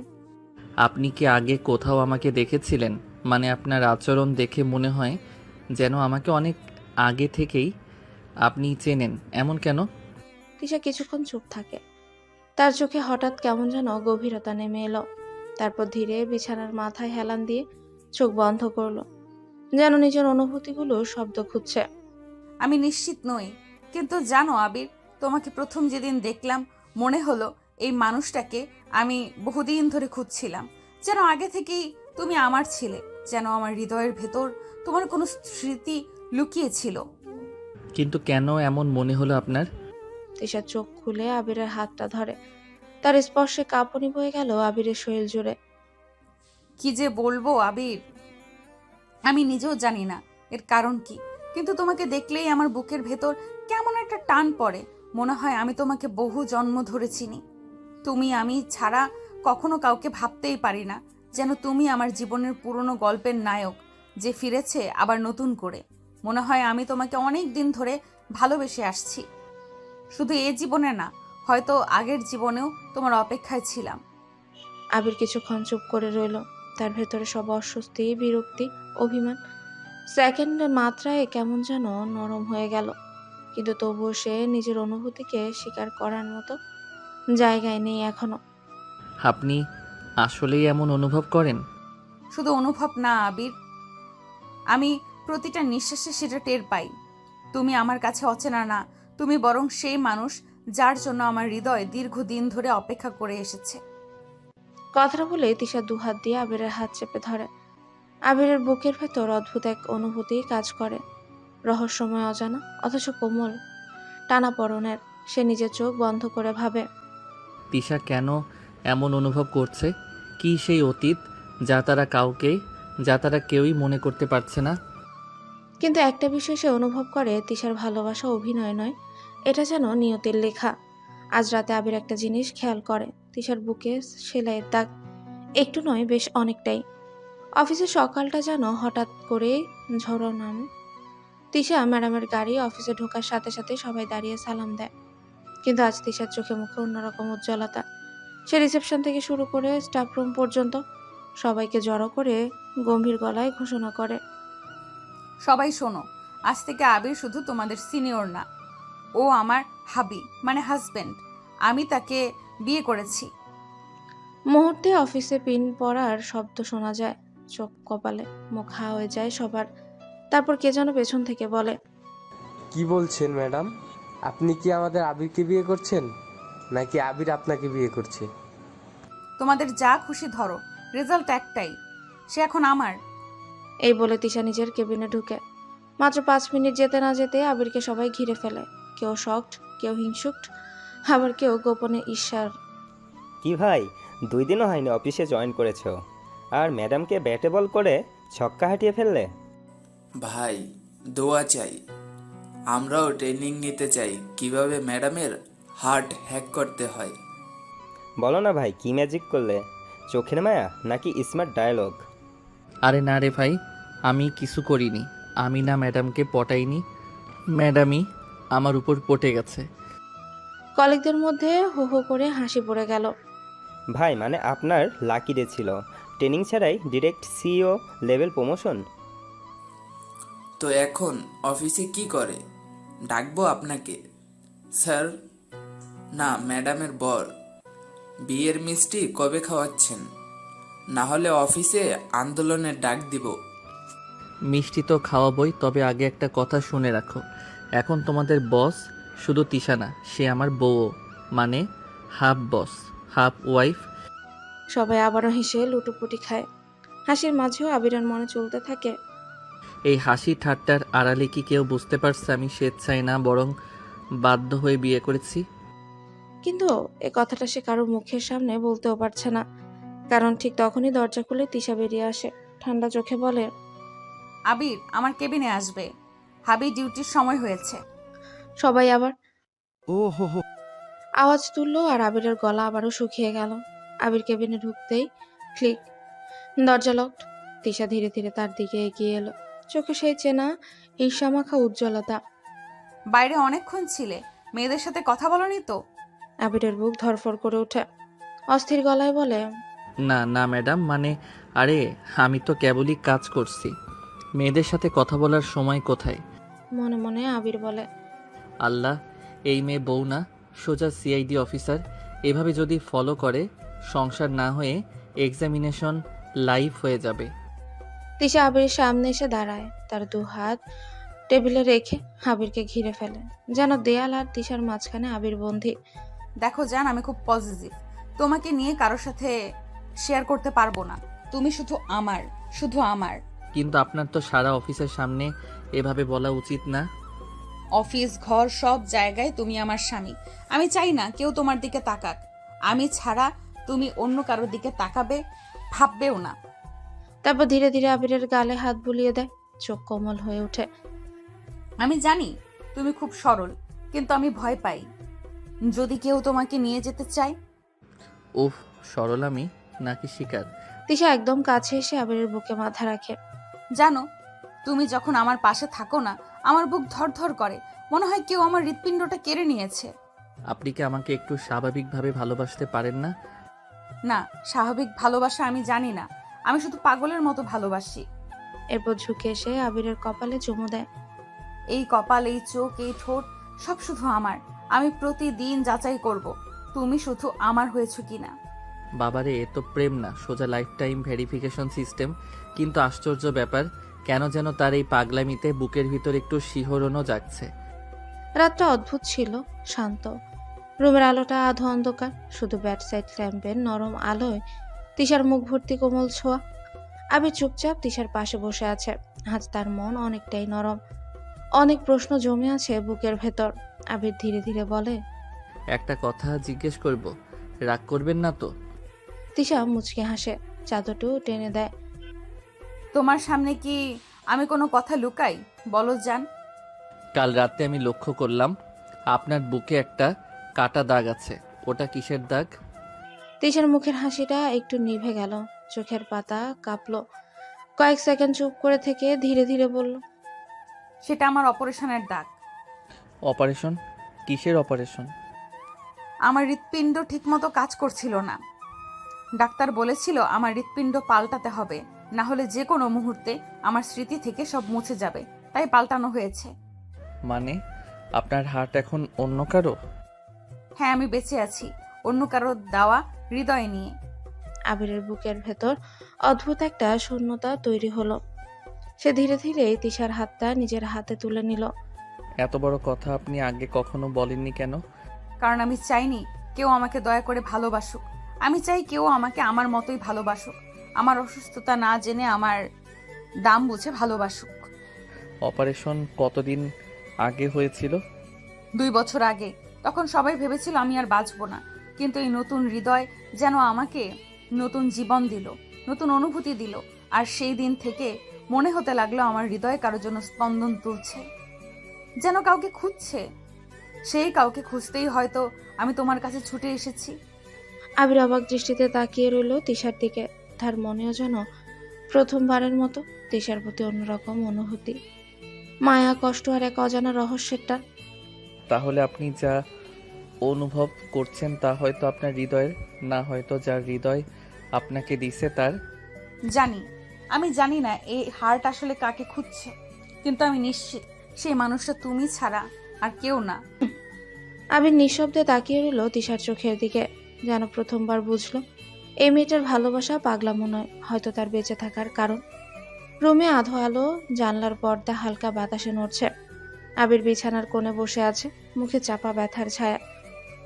আপনি কি আগে কোথাও আমাকে দেখেছিলেন? মানে আপনার আচরণ দেখে মনে হয় যেন আমাকে অনেক আগে থেকেই আপনি চেনেন, এমন কেন? তিশা কিছুক্ষণ চুপ থাকে। তার চোখে হঠাৎ কেমন যেন গভীরতা নেমে এলো। তারপর ধীরে বিছানার মাথায় হেলান দিয়ে চোখ বন্ধ করলো, যেন নিজের অনুভূতিগুলো শব্দ খুঁজছে। আমি নিশ্চিত নই, কিন্তু জানো আবির, তোমাকে প্রথম যেদিন দেখলাম মনে হলো এই মানুষটাকে আমি বহুদিন ধরে খুঁজছিলাম। যেন আগে থেকেই তুমি আমার ছিলে, যেন আমার হৃদয়ের ভেতর তোমার কোনো স্মৃতি লুকিয়ে ছিল। কিন্তু কেন এমন মনে হলো আপনার? তিশা চোখ খুলে আবিরের হাতটা ধরে। তার স্পর্শে কাঁপুনি বয়ে গেল আবিরের শরীর জুড়ে। কি যে বলবো আবির, আমি নিজেও জানি না এর কারণ কি, কিন্তু তোমাকে দেখলেই আমার বুকের ভেতর কেমন একটা টান পড়ে। মনে হয় আমি তোমাকে বহু জন্ম ধরে চিনি। তুমি আমি ছাড়া কখনো কাউকে ভাবতেই পারি না, যেন তুমি আমার জীবনের পুরনো গল্পের নায়ক যে ফিরেছে আবার নতুন করে। মনে হয় আমি তোমাকে অনেক দিন ধরে ভালোবেসে আসছি, শুধু এ জীবনে না, হয়তো আগের জীবনেও তোমার অপেক্ষায় ছিলাম। আবির কিছুক্ষণ চুপ করে রইল। তার ভেতরে সব অস্বস্তি, বিরক্তি, অভিমান সেকেন্ডের মাত্রায় কেমন যেন নরম হয়ে গেল। কিন্তু তবুও সে নিজের অনুভূতিকে স্বীকার করার মতো জায়গায় নেই এখনো। আপনি আসলেই এমন অনুভব করেন? শুধু অনুভব না আবির, আমি প্রতিটা নিঃশ্বাসে সেটা টের পাই। তুমি আমার কাছে অচেনা না, তুমি বরং সেই মানুষ যার জন্য আমার হৃদয় দীর্ঘদিন ধরে অপেক্ষা করে এসেছে। কথাটা বলে তিশা দুহাত দিয়ে আবিরের হাত চেপে ধরে। আবিরের বুকের ভেতর অদ্ভুত এক অনুভূতি কাজ করে, রহস্যময়, অজানা অথচ কোমল, টানাপড়নের। সে নিজের চোখ বন্ধ করে ভাবে, তিশা কেন এমন অনুভব করছে? কি সেই অতীত যা তারা কেউই মনে করতে পারছে না? কিন্তু একটা বিষয় সে অনুভব করে, তিশার ভালোবাসা অভিনয় নয়, এটা যেন নিয়তির লেখা। আজ রাতে আবির একটা জিনিস খেয়াল করে, তিশার বুকে সেলাইয়ের দাগ একটু নয়, বেশ অনেকটাই। অফিসের সকালটা যেন হঠাৎ করে ঝড়ো নামে। তিশা ম্যাডামের গাড়ি অফিসে ঢোকার সাথে সাথে সবাই দাঁড়িয়ে সালাম দেয়, কিন্তু আজ তিশার চোখে মুখে অন্যরকম উজ্জ্বলতা। সে রিসেপশন থেকে শুরু করে স্টাফ রুম পর্যন্ত সবাইকে জড়ো করে গম্ভীর গলায় ঘোষণা করে, সবাই শোনো, আজ থেকে আবির শুধু তোমাদের সিনিয়র না, ও আমার হাবি, মানে হাজবেন্ড। আমি তাকে বিয়ে করেছি। মুহূর্তে অফিসে পিন পড়ার শব্দ শোনা যায়। চোখ কপালে, মুখ হা হয়ে যায় সবার। তারপর কে যেন পেছন থেকে বলে, কি বলছেন ম্যাডাম? আপনি কি আমাদের আবিরকে বিয়ে করছেন, নাকি আবির আপনাকে বিয়ে করছে? তোমাদের যা খুশি ধরো, রেজাল্ট একটাই, সে এখন আমার। এই বলে তিশা নিজের কেবিনে ঢুকে। মাত্র 5 মিনিট যেতে না যেতে আবিরকে সবাই ঘিরে ফেলে। কেউ শকড, কেউ হিংসুকড, আবার কেউ গোপনে ঈর্ষার। কি ভাই, 2 দিনও হয়নি অফিসে জয়েন করেছো, আর ম্যাডামকে ব্যাটে বল করে ছক্কা হাঁটিয়ে ফেললে। ভাই, দোয়া চাই। আমরাও ট্রেনিং নিতে চাই কিভাবে ম্যাডামের হার্ট হ্যাক করতে হয়। বলো না ভাই, কি ম্যাজিক করলে? চোখের মায়া নাকি স্মার্ট ডায়ালগ? আরে না রে ভাই, আমি কিছু করিনি। আমি না ম্যাডামকে পটাইনি, ম্যাডামই আমার উপর পটে গেছে। কলিগদের মধ্যে হো হো করে হাসি পড়ে গেল। ভাই মানে আপনার লাকি ডে ছিল, ট্রেনিং ছাড়াই ডিরেক্ট সিইও লেভেল প্রমোশন। তো এখন অফিসে কি করে? ডাকবো আপনাকে স্যার? না, ম্যাডামের বর। বিয়ের মিষ্টি কবে খাওয়াচ্ছেন? না হলে অফিসে আন্দোলনের ডাক দিব। মিষ্টি তো খাওয়াবই, তবে আগে একটা কথা শুনে রাখো। এখন তোমাদের বস শুধু তিশা না, সে আমার বউও, মানে হাফ বস হাফ ওয়াইফ। সবাই আবারও হেসে লুটোপুটি খায়। হাসির মাঝেও আবিরের মনে চলতে থাকে, এই হাসি ঠাট্টার আড়ালে কি কেউ বুঝতে পারছে আমি স্বেচ্ছায় না, বরং বাধ্য হয়ে বিয়ে করেছি? কিন্তু এ কথাটা সে কারো মুখের সামনে বলতেও পারছে না। কারণ ঠিক তখনই দরজা খুলে তিশা বেরিয়ে আসে। ঠান্ডা চোখে বলে, আবির আমার কেবিনে আসবে, হাবি ডিউটির সময় হয়েছে। সবাই আবার ও হো হো। আওয়াজ তুললো আর আবিরের গলা আবারও শুকিয়ে গেল। আবির কেবিনে ঢুকতেই ক্লিক, দরজা লকড। তিশা ধীরে ধীরে তার দিকে এগিয়ে এলো, চোখে সেই চেনা ঈর্ষামাখা উজ্জ্বলতা। বাইরে অনেকক্ষণ ছিলে, মেয়েদের সাথে কথা বলনি তো? আবিরের বুক ধরফর করে ওঠে, অস্থির গলায় বলে, না না ম্যাডাম, মানে আরে আমি তো কেবলই কাজ করছি, মেয়েদের সাথে কথা বলার সময় কোথায়? মনে মনে আবির বলে, আল্লাহ, এই মেয়ে বউ না, সোজা সিআইডি অফিসার। এভাবে যদি ফলো করে, সংসার না হয়ে এক্সামিনেশন লাইভ হয়ে যাবে। তিশা আবিরের সামনে এসে দাঁড়ায়, তার 2 হাত টেবিলে রেখে আবিরকে ঘিরে ফেলে, যেন দেয়াল আর তিশার মাঝখানে আবির বন্দী। দেখো জান, আমি খুব পজিটিভ, তোমাকে নিয়ে কারোর সাথে শেয়ার করতে পারবো না। তুমি শুধু আমার, শুধু আমার। কিন্তু আপনার তো সারা অফিসের সামনে এভাবে বলা উচিত না। অফিস, ঘর, সব জায়গায় তুমি আমার স্বামী। আমি চাই না কেউ তোমার দিকে তাকাক। আমি ছাড়া তুমি অন্য কারোর দিকে তাকাবে ভাববেও না। তারপর ধীরে ধীরে আবিরের গালে হাত বুলিয়ে দেয়, চোখ কোমল হয়ে ওঠে। আমি জানি তুমি খুব সরল, কিন্তু আমি ভয় পাই যদি কেউ তোমাকে নিয়ে যেতে চায়। উফ, সরল আমি নাকি শিকার? তিশা একদম কাছে এসে আবিরের বুকে মাথা রাখে। জানো, তুমি যখন আমার পাশে থাকো না, আমার বুক ধড়ধড় করে, মনে হয় কেউ আমার হৃৎপিণ্ডটা কেড়ে নিয়েছে। আপনি কি আমাকে একটু স্বাভাবিকভাবে ভালোবাসতে পারেন না? না, স্বাভাবিক ভালোবাসা আমি জানি না, আমি শুধু পাগলের মতো ভালোবাসি। এরপর ঝুঁকে এসে আবিরের কপালে চুমু দেয়। এই কপাল, এই চোখ, এই ঠোঁট, সব শুধু আমার। আমি প্রতিদিন যাচাই করব তুমি শুধু আমার হয়েছো কিনা। বাবারে, এ তো প্রেম না, সোজা লাইফ টাইম ভেরিফিকেশন সিস্টেম। কিন্তু আশ্চর্য ব্যাপার, কেন যেন তার এই পাগলামিতে বুকের ভিতর একটু শিহরণও জাগছে। রাতটা অদ্ভুত ছিল, শান্ত। রুমের আলোটা আধো অন্ধকার, শুধু ব্যাড সাইড ল্যাম্পের নরম আলোয় তিশার মুখ ভর্তি কোমল ছোঁয়া। আবির চুপচাপ তিশার পাশে বসে আছে। আজ তার মন অনেকটাই নরম, অনেক প্রশ্ন জমে আছে বুকের ভেতর। আবির ধীরে ধীরে বলে, একটা কথা জিজ্ঞেস করব, রাগ করবেন না তো? তিশা মুচকে হাসে, চাদরটাও টেনে দেয়। তোমার সামনে কি আমি কোনো কথা লুকাই? বলো জান। কাল রাতে আমি লক্ষ্য করলাম আপনার বুকে একটা কাটা দাগ আছে, ওটা কিসের দাগ? তিশার মুখের হাসিটা একটু নিভে গেল, চোখের পাতা কাঁপলো। কয়েক সেকেন্ড চুপ করে থেকে ধীরে ধীরে বলল, সেটা আমার অপারেশনের দাগ। অপারেশন? কিসের অপারেশন? আমার হৃৎপিণ্ড ঠিকমতো কাজ করছিল না। ডাক্তার বলেছিল আমার হৃৎপিণ্ড পাল্টাতে হবে, না হলে যে কোনো মুহূর্তে আমার স্মৃতি থেকে সব মুছে যাবে, তাই পাল্টানো হয়েছে। মানে আপনার হার্ট এখন অন্য কারো? হ্যাঁ, আমি বেঁচে আছি অন্য কারো দেওয়া হৃদয় নিয়ে। আবিরের বুকের ভেতর অদ্ভুত একটা শূন্যতা তৈরি হলো। সে ধীরে ধীরে তিশার হাতটা নিজের হাতে তুলে নিল। এত বড় কথা আপনি আগে কখনো বলেননি কেন? কারণ আমি চাইনি কেউ আমাকে দয়া করে ভালোবাসুক। আমি চাই কেউ আমাকে আমার মতোই ভালোবাসুক, আমার অসুস্থতা না জেনে আমার দাম বুঝে ভালোবাসুক। অপারেশন কতদিন আগে হয়েছিল? 2 বছর আগে। তখন সবাই ভেবেছিল আমি আর বাঁচবো না, কিন্তু এই নতুন হৃদয় যেন আমাকে নতুন জীবন দিল, নতুন অনুভূতি দিল। আর সেই দিন থেকে মনে হতে লাগলো আমার হৃদয় কারোর জন্য স্পন্দন তুলছে, যেন কাউকে খুঁজছে। সেই কাউকে খুঁজতেই হয়তো আমি তোমার কাছে ছুটে এসেছি। আবির অবাক দৃষ্টিতে তাকিয়ে রইল তিশার দিকে। তার মনেও যেন প্রথমবারের মতো তিশার প্রতি অন্যরকম অনুভূতি, মায়া, কষ্ট আর এক অজানা রহস্যের টান। তাহলে আপনি যা অনুভব করছেন তা হয়তো আপনার হৃদয়ের না, হয়তো যার হৃদয় আপনাকে দিছে তার। জানি, আমি জানি না এই হার্ট আসলে কাকে খুঁজছে, কিন্তু আমি নিশ্চিত সেই মানুষটা তুমি ছাড়া আর কেউ না। আবির নিঃশব্দে তাকিয়ে রইল তিশার চোখের দিকে, যেন প্রথমবার বুঝলো এই মেয়েটার ভালোবাসা পাগলামো নয়, হয়তো তার বেঁচে থাকার কারণ। রুমে আধো আলো, জানলার পর্দা হালকা বাতাসে নড়ছে। আবির বিছানার কোণে বসে আছে, মুখে চাপা ব্যথার ছায়া।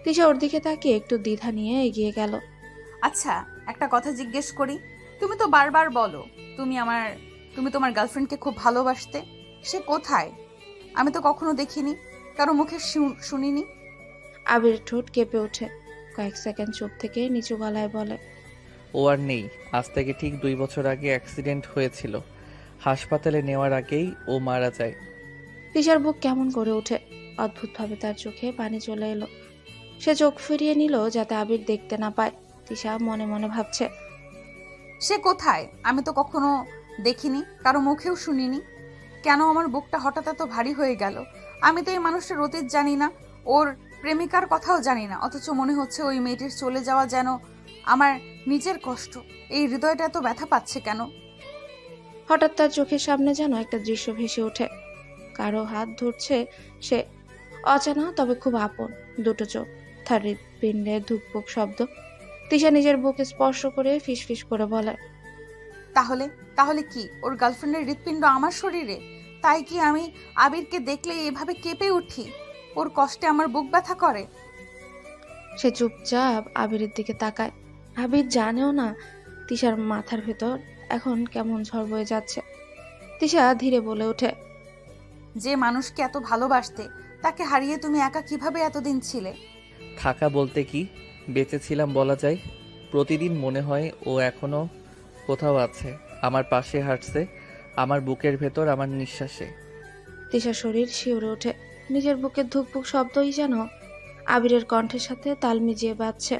তিশা ওর দিকে তাকিয়ে একটু দ্বিধা নিয়ে এগিয়ে গেল। আচ্ছা, একটা কথা জিজ্ঞেস করি। তুমি তো বারবার বলো তুমি তোমার গার্লফ্রেন্ডকে খুব ভালোবাসতে। সে কোথায়? আমি তো কখনো দেখিনি, কারো মুখে শুনিনি। আবির ঠোঁট কেঁপে ওঠে, কয়েক সেকেন্ড চুপ থেকে নিচু গলায় বলে, ও আর নেই। আজ থেকে ঠিক 2 বছর আগে অ্যাক্সিডেন্ট হয়েছিল। হাসপাতালে নেওয়ার আগেই ও মারা যায়। তিশার বুক কেমন করে ওঠে, অদ্ভুতভাবে তার চোখে পানি চলে এলো। সে চোখ ফিরিয়ে নিল যাতে আবির দেখতে না পায়। তিশা মনে মনে ভাবছে, সে কোথায়? আমি তো কখনো দেখিনি, কারো মুখেও শুনিনি। কেন আমার বুকটা হঠাৎ এত ভারী হয়ে গেল? আমি তো এই মানুষটার অতীত জানি না, ওর প্রেমিকার কথাও জানি না, অথচ মনে হচ্ছে ওই মেয়েটির চলে যাওয়া যেন আমার নিজের কষ্ট। এই হৃদয়টা এত ব্যথা পাচ্ছে কেন? হঠাৎ তার চোখের সামনে যেন একটা দৃশ্য ভেসে ওঠে। কারো হাত ধরছে সে, অচেনা তবে খুব আপন। দুটো চোখ, তার হৃৎপিণ্ডে ধুকপুক শব্দ। তিশা নিজের বুকে স্পর্শ করে ফিসফিস করে বলে, তাহলে কি ওর গার্লফ্রেন্ডের হৃৎপিণ্ড আমার শরীরে? তাই কি আমি আবিরকে দেখলে এভাবে কেঁপে উঠি? ওর কষ্টে আমার বুক ব্যথা করে? সে চুপচাপ আবিরের দিকে তাকায়। আবির জানেও না তিশার মাথার ভেতর এখন কেমন ঝড় বয়ে যাচ্ছে। তিশা ধীরে বলে ওঠে, যে মানুষকে এত ভালোবাসতে, তাকে হারিয়ে তুমি একা কিভাবে এতদিন ছিলে? থাকা বলতে কি, বেঁচে ছিলাম বলা যায়। প্রতিদিন মনে হয় ও এখনো কোথাও আছে, আমার পাশে হাঁটছে, আমার বুকের ভেতর, আমার নিঃশ্বাসে। তিশার শরীর শিউরে ওঠে। নিজের বুকের ধুকপুক শব্দই যেন আবিরের কণ্ঠের সাথে তাল মিজিয়ে বাজছে,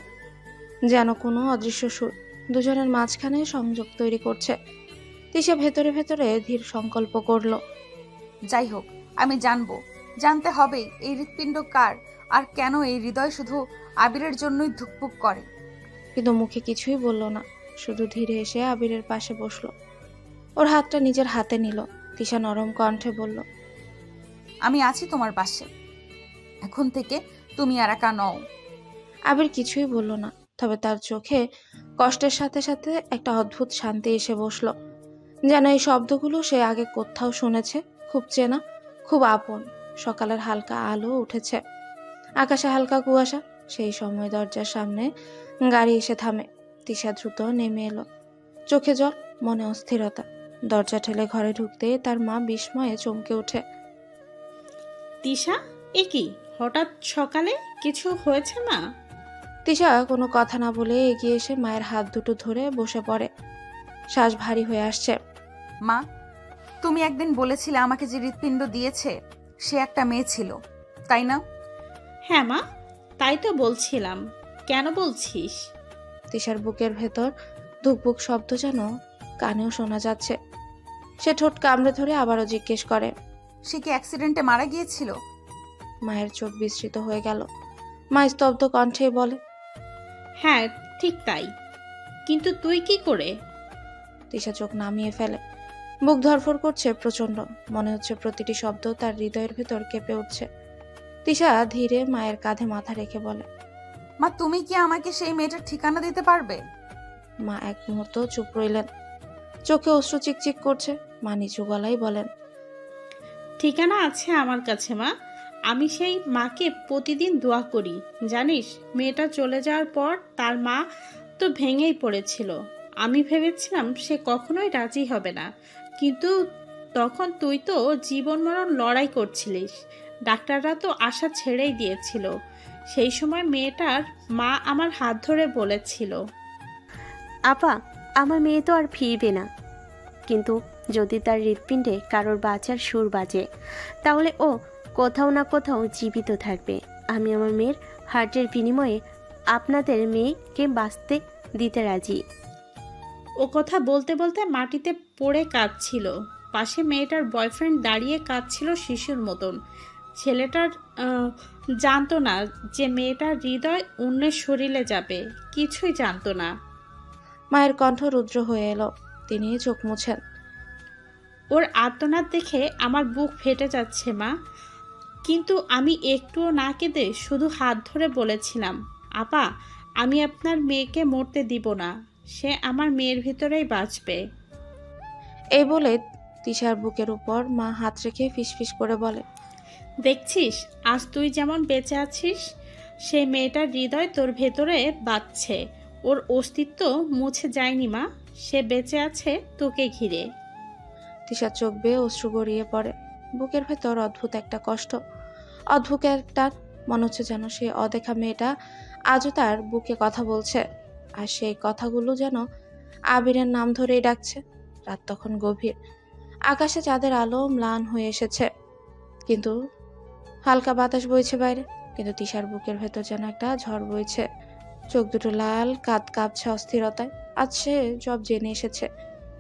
যেন কোনো অদৃশ্য সুর দুজনের মাঝখানে সংযোগ তৈরি করছে। তিশা ভেতরে ভেতরে ধীর সংকল্প করলো, যাই হোক, আমি জানতে হবেই এই হৃৎপিণ্ড কার, আর কেন এই হৃদয় শুধু আবিরের জন্যই ধুকপুক করে। কিন্তু মুখে কিছুই বলল না, শুধু ধীরে এসে আবিরের পাশে বসলো। ওর হাতটা নিজের হাতে নিল। তিশা নরম কণ্ঠে বলল, আমি আছি তোমার পাশে, এখন থেকে তুমি আর একা নও। আবির কিছুই বলল না, তবে তার চোখে কষ্টের সাথে সাথে একটা অদ্ভুত শান্তি এসে বসলো, যেন এই শব্দগুলো সে আগে কোথাও শুনেছে, খুব চেনা, খুব আপন। সকালের হালকা আলো উঠেছে, আকাশে হালকা কুয়াশা। সেই সময় দরজার সামনে গাড়ি এসে থামে। তিশা দ্রুত নেমে এলো, চোখে জল, মনে অস্থিরতা। দরজা ঠেলে ঘরে ঢুকতে তার মা বিস্ময়ে চমকে ওঠে। তিশা, এ কি হঠাৎ সকালে? কিছু হয়েছে মা? তিশা কোনো কথা না বলে এগিয়ে এসে মায়ের হাত দুটো ধরে বসে পড়ে। শ্বাস ভারী হয়ে আসছে। মা, তুমি একদিন বলেছিলে আমাকে যে হৃৎপিণ্ড দিয়েছে সে একটা মেয়ে ছিল, তাই না? হ্যাঁ মা, তাই তো বলছিলাম। কেন বলছিস? তিশার বুকের ভেতর ধুকপুক শব্দ যেন কানেও শোনা যাচ্ছে। সে ঠোঁট কামড়ে ধরে আবারও জিজ্ঞেস করে, সে কি অ্যাক্সিডেন্টে মারা গিয়েছিল? মায়ের চোখ বিস্মৃত হয়ে গেল। মা স্তব্ধ কণ্ঠে বলে, হ্যাঁ ঠিক তাই, কিন্তু তুই কি করে? তিশা চোখ নামিয়ে ফেলে। বুক ধরফর করছে প্রচন্ড, মনে হচ্ছে প্রতিটি শব্দ তার হৃদয়ের ভেতর কেঁপে উঠছে। তিশা ধীরে মায়ের কাঁধে মাথা রেখে বলে, মা, তুমি কি আমাকে সেই মেয়েটার ঠিকানা দিতে পারবে? মা এক মুহূর্ত চুপ রইলেন, চোখে অশ্রু চিকচিক করছে। মা নিচু গলায় বলেন, ঠিকানা আছে আমার কাছে মা। আমি সেই মাকে প্রতিদিন দোয়া করি। জানিস, মেয়েটা চলে যাওয়ার পর তার মা তো ভেঙেই পড়েছিল। আমি ভেবেছিলাম সে কখনোই রাজি হবে না, কিন্তু তখন তুই তো জীবন মরণ লড়াই করছিলিস। ডাক্তাররা তো আশা ছেড়েই দিয়েছিল। সেই সময় মেয়েটার মা আমার হাত ধরে বলেছিল, আপা, আমার মেয়ে তো আর ফিরবে না, কিন্তু যদি তার হৃৎপিণ্ডে কারোর বাঁচার সুর বাজে, তাহলে ও কোথাও না কোথাও জীবিত থাকবে। আমি আমার মেয়ের হার্টের বিনিময়ে আপনাদের মেয়েকে বাঁচতে দিতে রাজি। ও কথা বলতে বলতে মাটিতে পড়ে কাঁদছিল। পাশে মেয়েটার বয়ফ্রেন্ড দাঁড়িয়ে কাঁদছিল শিশুর মতন। ছেলেটার জানতো না যে মেয়েটার হৃদয় অন্যের শরীরে যাবে, কিছুই জানতো না। মায়ের কণ্ঠ রুদ্র হয়ে এলো। তিনি চোখ মুছেন। ওর আর্তনাদ দেখে আমার বুক ফেটে যাচ্ছে মা, কিন্তু আমি একটুও না কেঁদে শুধু হাত ধরে বলেছিলাম, আপা, আমি আপনার মেয়েকে মরতে দিব না। সে আমার মেয়ের ভিতরেই বাঁচবে। এই বলে তিশার বুকের উপর মা হাত রেখে ফিসফিস করে বলে, দেখছিস, আজ তুই যেমন বেঁচে আছিস, সেই মেয়েটার হৃদয় তোর ভেতরে বাঁচছে। ওর অস্তিত্ব মুছে যায়নি মা, সে বেঁচে আছে তোকে ঘিরে। তিশার চোখ বেয়ে অশ্রু গড়িয়ে পড়ে। বুকের ভেতর অদ্ভুত একটা কষ্ট, অদ্ভুত একটা মনে হচ্ছে যেন সে অদেখা মেয়েটা আজও তার বুকে কথা বলছে, আর সেই কথাগুলো যেন আবিরের নাম ধরেই ডাকছে। রাত তখন গভীর, আকাশে চাঁদের আলো ম্লান হয়ে এসেছে, কিন্তু হালকা বাতাস বইছে বাইরে। কিন্তু তিশার বুকের ভেতর যেন একটা ঝড় বইছে। চোখ দুটো লাল, কাঁধ কাঁপছে অস্থিরতায়। আজ সে সব জেনে এসেছে,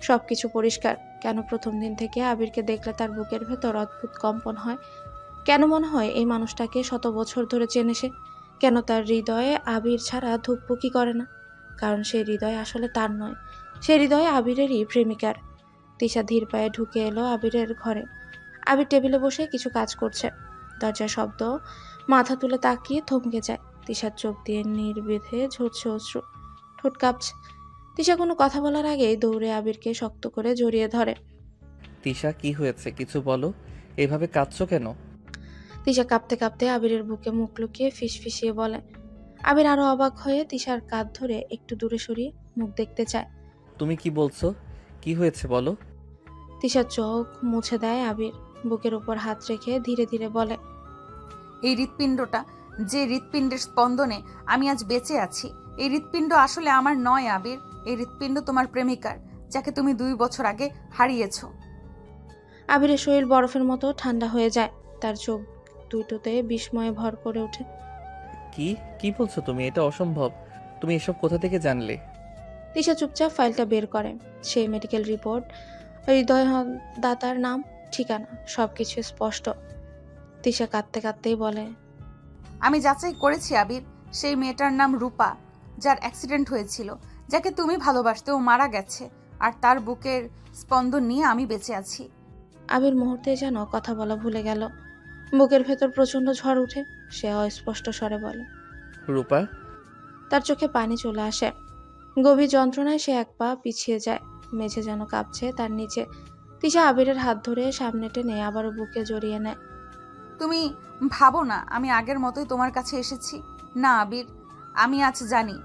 সবকিছু পরিষ্কার। কেন প্রথম দিন থেকে আবিরকে দেখলে তার বুকের ভেতর অদ্ভুত কম্পন হয়? কেন মনে হয় এই মানুষটাকে শত বছর ধরে চেনে সে? কেন তার হৃদয়ে আবির ছাড়া ধুকপুকি করে না? কারণ সেই হৃদয় আসলে তার নয়, সেই হৃদয় আবিরেরই প্রেমিকার। তিশা ধীর পায়ে ঢুকে এলো আবিরের ঘরে। আবির টেবিলে বসে কিছু কাজ করছে। দরজার শব্দ, মাথা তুলে তাকিয়ে থমকে যায়। তিশার চোখ দিয়ে নির্বিধে ঝরছে অশ্রু, ঠোঁট কাঁপছে। তিশা কোনো কথা বলার আগেই দৌড়ে আবিরকে শক্ত করে জড়িয়ে ধরে। তিশা, কি হয়েছে? কিছু বলো, এভাবে কাঁদছো কেন? তিশা কাঁপতে কাঁপতে আবিরের বুকে মুখ লুকিয়ে ফিসফিসিয়ে বলে। আবির আরো অবাক হয়ে তিশার কাঁধ ধরে একটু দূরে সরিয়ে মুখ দেখতে চায়। তুমি কি বলছো? কি হয়েছে বলো। তিশার চোখ মুছে দেয় আবির, বুকের উপর হাত রেখে ধীরে ধীরে বলে, এই হৃৎপিণ্ডটা, যে হৃৎপিণ্ডের স্পন্দনে আমি আজ বেঁচে আছি, এই হৃৎপিণ্ড আসলে আমার নয় আবির। এই হৃৎপিণ্ড তোমার প্রেমিকার, যাকে তুমি 2 বছর আগে হারিয়েছো। আবিরের শরীর বরফের মতো ঠান্ডা হয়ে যায়। তার চোখ দুটোতে বিস্ময়ে ভর করে ওঠে। কি কি বলছো তুমি? এটা অসম্ভব। তুমি এসব কোথা থেকে জানলে? তিশা চুপচাপ ফাইলটা বের করে। সেই মেডিকেল রিপোর্ট, হৃদয় দাতার নাম, ঠিকানা, সবকিছু স্পষ্ট। তিশা কাঁদতে কাঁদতেই বলে, আমি যাচাই করেছি আবির, সেই মেয়েটার নাম রূপা, যার অ্যাক্সিডেন্ট হয়েছিল, যাকে তুমি ভালোবাসতে, ও মারা গেছে, আর তার বুকের স্পন্দন নিয়ে আমি বেঁচে আছি। আবির মুহূর্তে যেন কথা বলা ভুলে গেল। বুকের ভেতর প্রচন্ড ঝড় উঠে। সে অস্পষ্ট স্বরে বলে, রূপা? তার চোখে পানি চলে আসে। গভীর যন্ত্রণায় সে এক পা পিছিয়ে যায়। মেঝে যেন কাঁপছে তার নিচে। তিশা আবিরের হাত ধরে সামনে টেনে আবারও বুকে জড়িয়ে নেয়। তুমি ভাবো না আমি আগের মতোই তোমার কাছে এসেছি। না আবির, আমি আজ জানি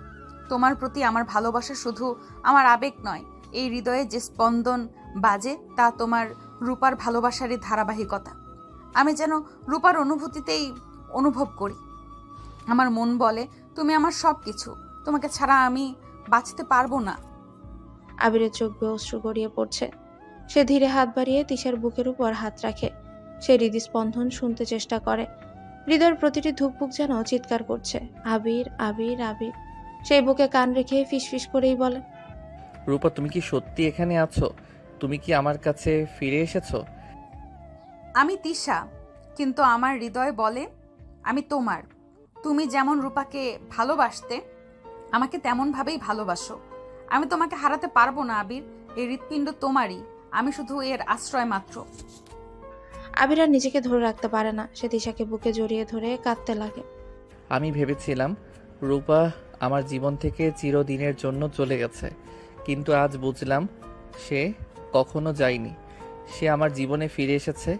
তোমার প্রতি আমার ভালোবাসা শুধু আমার আবেগ নয়, এই হৃদয়ে যে স্পন্দন বাজে তা তোমার রূপার ভালোবাসারই ধারাবাহিকতা। আমি যেন রূপার অনুভূতিতেই অনুভব করি। আমার মন বলে তুমি আমার সব কিছু, তোমাকে ছাড়া আমি বাঁচতে পারবো না। আবিরের চোখ বেয়ে অশ্রু গড়িয়ে পড়ছে। সে ধীরে হাত বাড়িয়ে তিশার বুকের উপর হাত রাখে। সে হৃদস্পন্দন শুনতে চেষ্টা করে। হৃদয়ের প্রতিটি ধুকপুক যেন চিৎকার করছে, আবির, আবির, আবির। সেই বুকে কান রেখে ফিসফিস করেই বলে, রূপা, তুমি কি সত্যি এখানে আছো? তুমি কি আমার কাছে ফিরে এসেছো? আমি তিশা, কিন্তু আমার হৃদয় বলে আমি তোমার। তুমি যেমন রূপাকে ভালোবাসতে, আমাকে তেমনভাবেই ভালোবাসো। আমি তোমাকে হারাতে পারবো না আবির, এই হৃৎপিণ্ড তোমারই, আমি শুধু এর আশ্রয় মাত্র। আবির আর নিজেকে ধরে রাখতে পারে না। সে তিশাকে বুকে জড়িয়ে ধরে কাঁদতে লাগে। আমি ভেবেছিলাম রূপা আমার জীবন থেকে চিরদিনের জন্য চলে গেছে, কিন্তু আজ বুঝলাম সে কখনো যায়নি। সে আমার জীবনে ফিরে এসেছে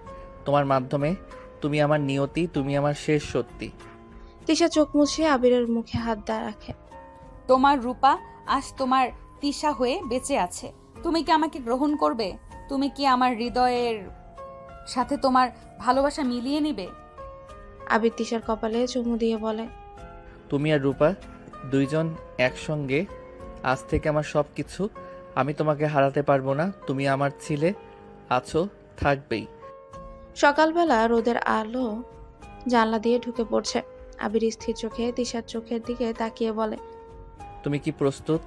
তোমার মাধ্যমে। তুমি আমার নিয়তি, তুমি আমার শেষ সত্যি। তিশা চোখ মুছে আবিরের মুখে হাত রাখে। তোমার রূপা আজ তোমার তিশা হয়ে বেঁচে আছে। তুমি কি আমাকে গ্রহণ করবে? তুমি কি আমার হৃদয়ের সাথে তোমার ভালোবাসা মিলিয়ে নিবে? আবির তিশার কপালে চুমু দিয়ে বলে, তুমি আর রূপা দুইজন একসঙ্গে আজ থেকে আমার সব কিছু। আমি তোমাকে হারাতে পারবো না। তুমি আমার ছিলে, আছো, থাকবেই। সকালবেলা রোদের আলো জানলা দিয়ে ঢুকে পড়ছে। আবির স্থির চোখে তিশার চোখের দিকে তাকিয়ে বলে, তুমি কি প্রস্তুত?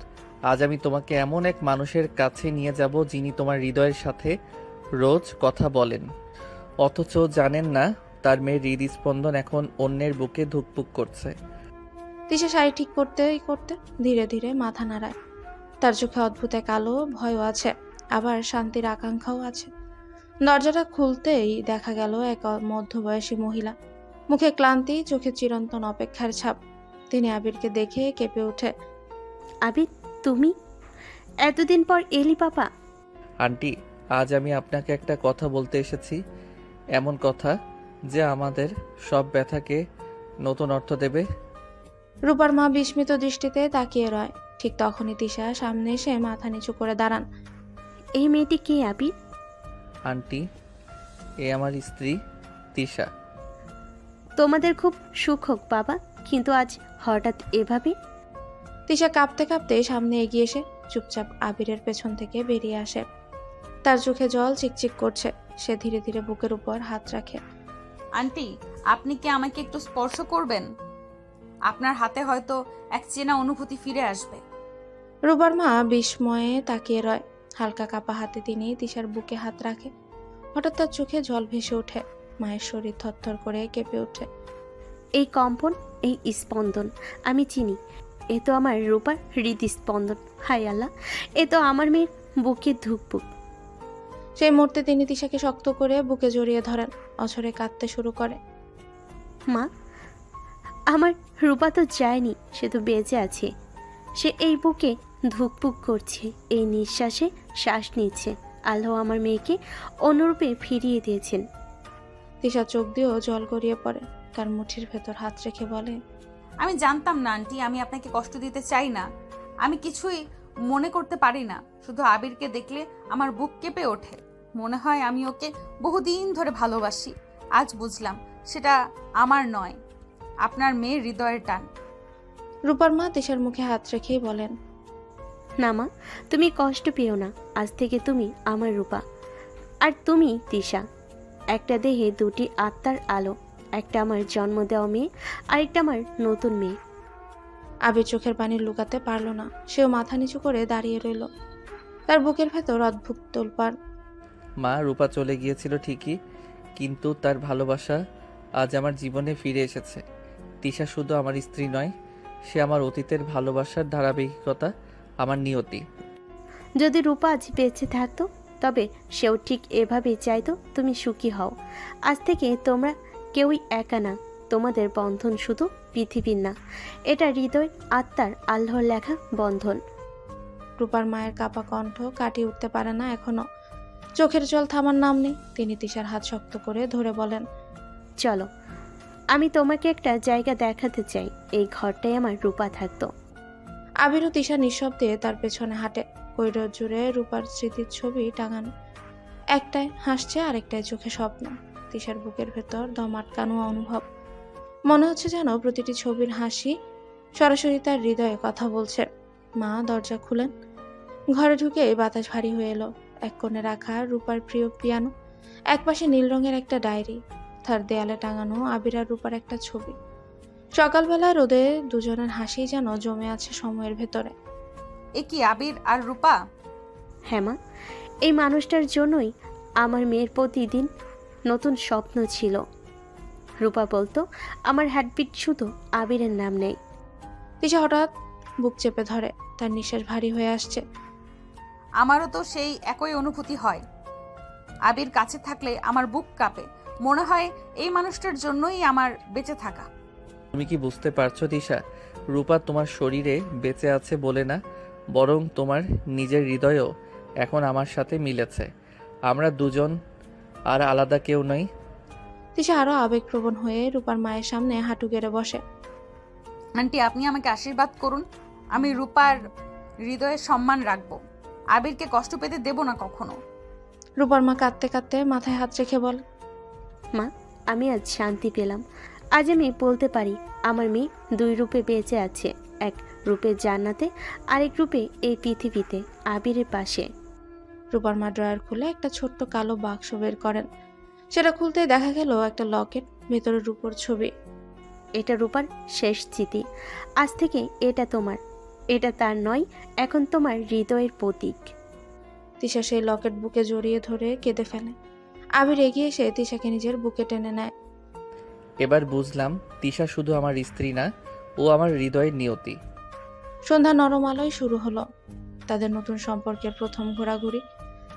আজ আমি তোমাকে এমন এক মানুষের কাছে নিয়ে যাব যিনি তোমার হৃদয়ের সাথে রোজ কথা বলেন, অথচ জানেন না তার মেয়ের হৃদস্পন্দন এখন অন্যের বুকে ধুকপুক করছে। তিশা শাড়ি ঠিক করতে করতে ধীরে ধীরে মাথা নাড়ায়। তার চোখে অদ্ভুত এক আলো, ভয়ও আছে, আবার শান্তির আকাঙ্ক্ষাও আছে। দরজাটা খুলতেই দেখা গেল এক মধ্যবয়সী মহিলা, মুখে ক্লান্তি, চোখে চিরন্তন অপেক্ষার ছাপ। তিনি আবিরকে দেখে কেঁপে ওঠে। আবির, তুমি এতদিন পর এলি পাপা? আন্টি, আজ আমি আপনাকে একটা কথা বলতে এসেছি, এমন কথা যে আমাদের সব ব্যথাকে নতুন অর্থ দেবে। রূপার মা বিস্মিত দৃষ্টিতে তাকিয়ে রয়। ঠিক তখনই তিশা সামনে এসে মাথা নিচু করে দাঁড়ান। এই মেয়েটি কে আবির? আন্টি, এ আমার স্ত্রী তিশা। তোমাদের খুব সুখ হোক বাবা, কিন্তু আজ হঠাৎ এভাবে? তিশা কাঁপতে কাঁপতে সামনে এগিয়ে এসে চুপচাপ আবিরের পেছন থেকে বেরিয়ে আসে। তার চোখে জল চিকচিক করছে। সে ধীরে ধীরে বুকের উপর হাত রাখে। আন্টি, আপনি কি আমাকে একটু স্পর্শ করবেন? আপনার হাতে হয়তো এক চেনা অনুভূতি ফিরে আসবে। রূপার মা বিস্ময়ে তাকিয়ে রয়। হালকা কাপা হাতে তিনি তিশার বুকে হাত রাখে। হঠাৎ তার চোখে জল ভেসে ওঠে। মায়ের শরীর থরথর করে কেঁপে ওঠে। এই কম্পন, এই স্পন্দন আমি চিনি। এ তো আমার রূপার হৃদস্পন্দন। হায় আল্লাহ, এ তো আমার মেয়ের বুকে ধুকপুক। সেই মুহূর্তে তিনি তিশাকে শক্ত করে বুকে জড়িয়ে ধরেন। অঝরে কাঁদতে শুরু করে। মা, আমার রূপা তো যায়নি, সে তো বেঁচে আছে। সে এই বুকে ধুকপুক করছে, এই নিঃশ্বাসে শ্বাস নিচ্ছে। আল্লাহ আমার মেয়েকে অনুরূপে ফিরিয়ে দিয়েছেন। তিশা চোখ দিয়েও জল গড়িয়ে পড়ে। তার মুঠির ভেতর হাত রেখে বলে, আমি জানতাম না আন্টি, আমি আপনাকে কষ্ট দিতে চাই না। আমি কিছুই মনে করতে পারি না। শুধু আবিরকে দেখলে আমার বুক কেঁপে ওঠে। মনে হয় আমি ওকে বহুদিন ধরে ভালোবাসি। আজ বুঝলাম সেটা আমার নয়, আপনার মেয়ের হৃদয়ের টান। রূপার মা তিশার মুখে হাত রেখেই বলেন, না মা, তুমি কষ্ট পেও না। আজ থেকে তুমি আমার রূপা, আর তুমি তিশা। একটা দেহে দুটি আত্মার আলো। একটা আমার জন্ম দেওয়া মেয়ে, আরেকটা আমার নতুন মেয়ে। আবির চোখের পানি লুকাতে পারল না। সেও মাথা নিচু করে দাঁড়িয়ে রইল। তার বুকের ভেতর অদ্ভুত তোলপাড়। মা, রূপা চলে গিয়েছিল ঠিকই, কিন্তু তার ভালোবাসা আজ আমার জীবনে ফিরে এসেছে। তিশা শুধু আমার স্ত্রী নয়, সে আমার অতীতের ভালোবাসার ধারাবাহিকতা, আমার নিয়তি। যদি রূপা আজ বেঁচে থাকতো, তবে সেও ঠিক এভাবেই চাইতো তুমি সুখী হও। আজ থেকে তোমরা কেউই একা না। তোমাদের বন্ধন শুধু পৃথিবীর না, এটা হৃদয় আত্মার আল্লাহর লেখা বন্ধন। রূপার মায়ের কাপা কণ্ঠ কাটিয়ে উঠতে পারে না এখনো। চোখের জল থামার নাম নেই। তিনি তিশার হাত শক্ত করে ধরে বলেন, চলো, আমি তোমাকে একটা জায়গা দেখাতে চাই। এই ঘরটাই আমার রূপা থাকতো। আবির ও তিশা নিঃশব্দে তার পেছনে হাঁটে। করিডোর জুড়ে রূপার স্মৃতির ছবি টাঙানো। একটায় হাসছে, আরেকটায় চোখে স্বপ্ন। তিশার বুকের ভেতর দম আটকানো অনুভব। মনে হচ্ছে যেন প্রতিটি ছবির হাসি সরাসরি তার হৃদয়ে কথা বলছে। মা দরজা খুলেন। ঘরে ঢুকে বাতাস ভারী হয়ে এলো। এক কোণে রাখা রূপার প্রিয় পিয়ানো, একপাশে নীল রঙের একটা ডায়েরি, তার দেয়ালে টাঙানো আবির আর রূপার একটা ছবি। সকালবেলা রোদে দুজনের হাসি যেন জমে আছে সময়ের ভেতরে। এ কি আবির আর রূপা? হ্যাঁ মা, এই মানুষটার জন্যই আমার মেয়ের প্রতিদিন নতুন স্বপ্ন ছিল। রূপা বলতো আমার হার্টবিট শুধু আবিরের নাম নেই। তিশা হঠাৎ বুক চেপে ধরে। তার নিঃশ্বাস ভারী হয়ে আসছে। আমারও তো সেই একই অনুভূতি হয়। আবির কাছে থাকলে আমার বুক কাঁপে। মনে হয় এই মানুষটার জন্যই আমার বেঁচে থাকা। তুমি কি বুঝতে পারছো তিশা? রূপা তোমার শরীরে বেঁচে আছে বলে না, বরং তোমার নিজের হৃদয়েও এখন আমার সাথে মিলেছে। আমরা দুজন আর আলাদা কেউ নই। তিশা আরো আবেগপ্রবণ হয়ে রূপার মায়ের সামনে হাঁটু গেড়ে বসে। আন্টি, আপনি আমাকে আশীর্বাদ করুন। আমি রূপার হৃদয়ে সম্মান রাখবো। আবিরকে কষ্ট পেতে দেব না কখনো। রূপার মা কাঁদতে কাঁদতে মাথায় হাত রেখে বলে, মা, আমি আজ শান্তি পেলাম। আজ আমি বলতে পারি আমার মেয়ে 2 রূপে বেঁচে আছে, এক রূপে জান্নাতে, আরেক রূপে এই পৃথিবীতে, আবিরের পাশে। রূপার মা ড্রয়ার খুলে একটা ছোট্ট কালো বাক্স বের করেন। সেটা খুলতেই দেখা গেল একটা লকেট, ভেতরে রূপর ছবি। এটা রূপার শেষ স্মৃতি। আজ থেকে এটা তোমার, এটা তার নয়, এখন তোমার হৃদয়ের প্রতীক। তিশা সেই লকেট বুকে জড়িয়ে ধরে কেঁদে ফেলে। আবির এগিয়ে এসে তিশাকে নিজের বুকে টেনে নেয়। এবার বুঝলাম তিশা শুধু আমার স্ত্রী না, ও আমার হৃদয়ের নিয়তি। সন্ধ্যা নরম আলোয় শুরু হলো তাদের নতুন সম্পর্কের প্রথম ঘোরাঘুরি।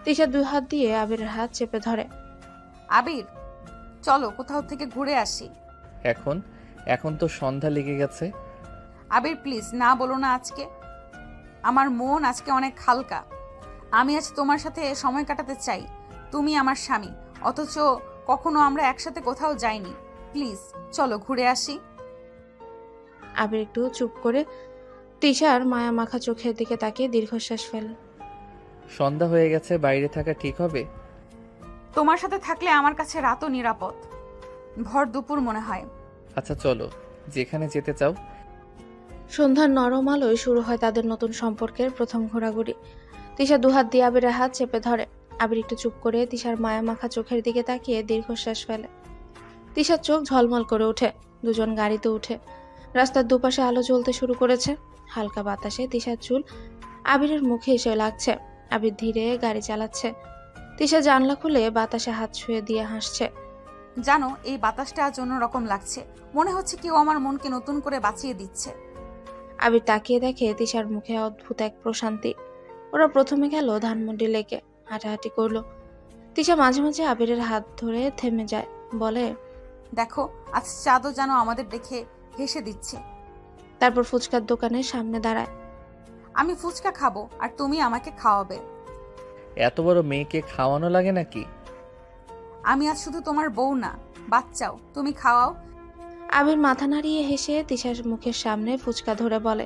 তিশা 2 হাত দিয়ে আবিরের হাত চেপে ধরে। আবির, চলো কোথাও থেকে ঘুরে আসি। এখন তো সন্ধ্যা লেগে গেছে। আবির প্লিজ, না বলো না আজকে। আমার মন আজকে অনেক হালকা। আমি আজ তোমার সাথে সময় কাটাতে চাই। তুমি আমার স্বামী, অথচ কখনো আমরা একসাথে কোথাও যাইনি। প্লিজ চলো ঘুরে আসি। আবির একটু চুপ করে তিশার মায়া মাখা চোখের দিকে তাকিয়ে দীর্ঘশ্বাস ফেলে। সন্ধ্যা হয়ে গেছে, বাইরে থাকা ঠিক হবে? তোমার সাথে থাকলে আমার কাছে রাতও নিরাপদ, ভর দুপুর মনে হয়। আচ্ছা চলো, যেখানে যেতে চাও। সন্ধ্যার নরম আলোয় শুরু হয় তাদের নতুন সম্পর্কের প্রথম ঘোরাঘুরি। তিশা 2 হাত দিয়ে আবিরের হাত চেপে ধরে। আবির একটু চুপ করে তিশার মায়া মাখা চোখের দিকে তাকিয়ে দীর্ঘশ্বাস ফেলে। তিশার চোখ ঝলমল করে ওঠে। দুজন গাড়িতে উঠে রাস্তার দুপাশে আলো জ্বলতে শুরু করেছে। হালকা বাতাসে তিশার চুল আবিরের মুখে এসে লাগছে। আবির ধীরে গাড়ি চালাচ্ছে। তিশা জানলা খুলে বাতাসে হাত ছুঁয়ে দিয়ে হাসছে। জানো, এই বাতাসটা আজ অন্যরকম লাগছে। মনে হচ্ছে কেউ আমার মনকে নতুন করে বাঁচিয়ে দিচ্ছে। আবির তাকিয়ে দেখে তিশার মুখে অদ্ভুত এক প্রশান্তি। ওরা প্রথমে গেল ধানমন্ডি লেকে, হাঁটাহাঁটি করলো। তিশা মাঝে মাঝে আবিরের হাত ধরে থেমে যায়, বলে, দেখো আজ চাঁদও যেন আমাদের দেখে হেসে দিচ্ছে। তারপর ফুচকার দোকানের সামনে দাঁড়ায়। আমি ফুচকা খাবো আর তুমি আমাকে খাওয়াবে। এত বড় মেয়েকে খাওয়ানো লাগে নাকি? আমি আজ শুধু তোমার বউ না, বাচ্চাও। তুমি খাওয়াও। আবির মাথা নাড়িয়ে হেসে তিশার মুখের সামনে ফুচকা ধরে বলে,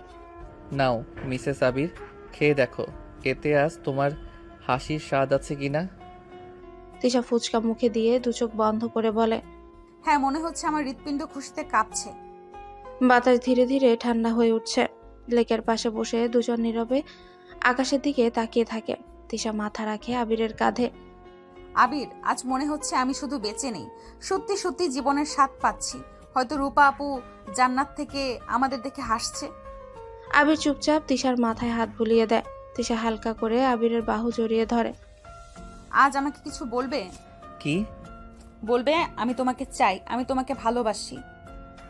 নাও মিসেস আবির, খেয়ে দেখো, এতে আজ তোমার হাসির স্বাদ আছে কিনা। তিশা ফুচকা মুখে দিয়ে 2 চোখ বন্ধ করে বলে, হ্যাঁ, মনে হচ্ছে আমার হৃৎপিণ্ড খুশিতে কাঁপছে। বাতাস ধীরে ধীরে ঠান্ডা হয়ে উঠছে। লেকের পাশে বসে দুজন নীরবে আকাশের দিকে তাকিয়ে থাকে। তিশা মাথা রাখে আবিরের কাঁধে। আবির, আজ মনে হচ্ছে আমি শুধু বেঁচে নেই, সত্যি সত্যি জীবনের স্বাদ পাচ্ছি। হয়তো রূপা আপু জান্নাত থেকে আমাদের দেখে হাসছে। আবির চুপচাপ তিশার মাথায় হাত বুলিয়ে দেয়। তিশা হালকা করে আবিরের বাহু জড়িয়ে ধরে। আজ আমাকে কিছু বলবে? কি বলবে? আমি তোমাকে চাই, আমি তোমাকে ভালোবাসি।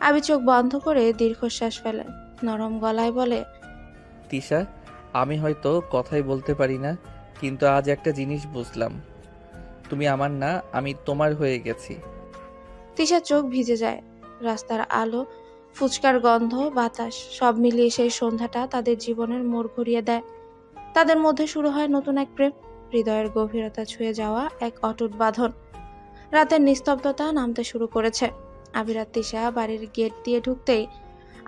আবির চোখ বন্ধ করে দীর্ঘশ্বাস ফেলে। নরম গলায় বলে, তিশা, আমি হয়তো কথাই বলতে পারি না, কিন্তু আজ একটা জিনিস বুঝলাম, তুমি আমার না, আমি তোমার হয়ে গেছি। তিশার চোখ ভিজে যায়। রাস্তার আলো, ফুচকার গন্ধ, বাতাস সব মিলিয়ে সেই সন্ধ্যাটা তাদের জীবনের মোড় ঘুরিয়ে দেয়। তাদের মধ্যে শুরু হয় নতুন এক প্রেম, হৃদয়ের গভীরতা ছুঁয়ে যাওয়া এক অটুট বাঁধন। রাতের নিস্তব্ধতা নামতে শুরু করেছে। আবির আর তিশা বাড়ির গেট দিয়ে ঢুকতেই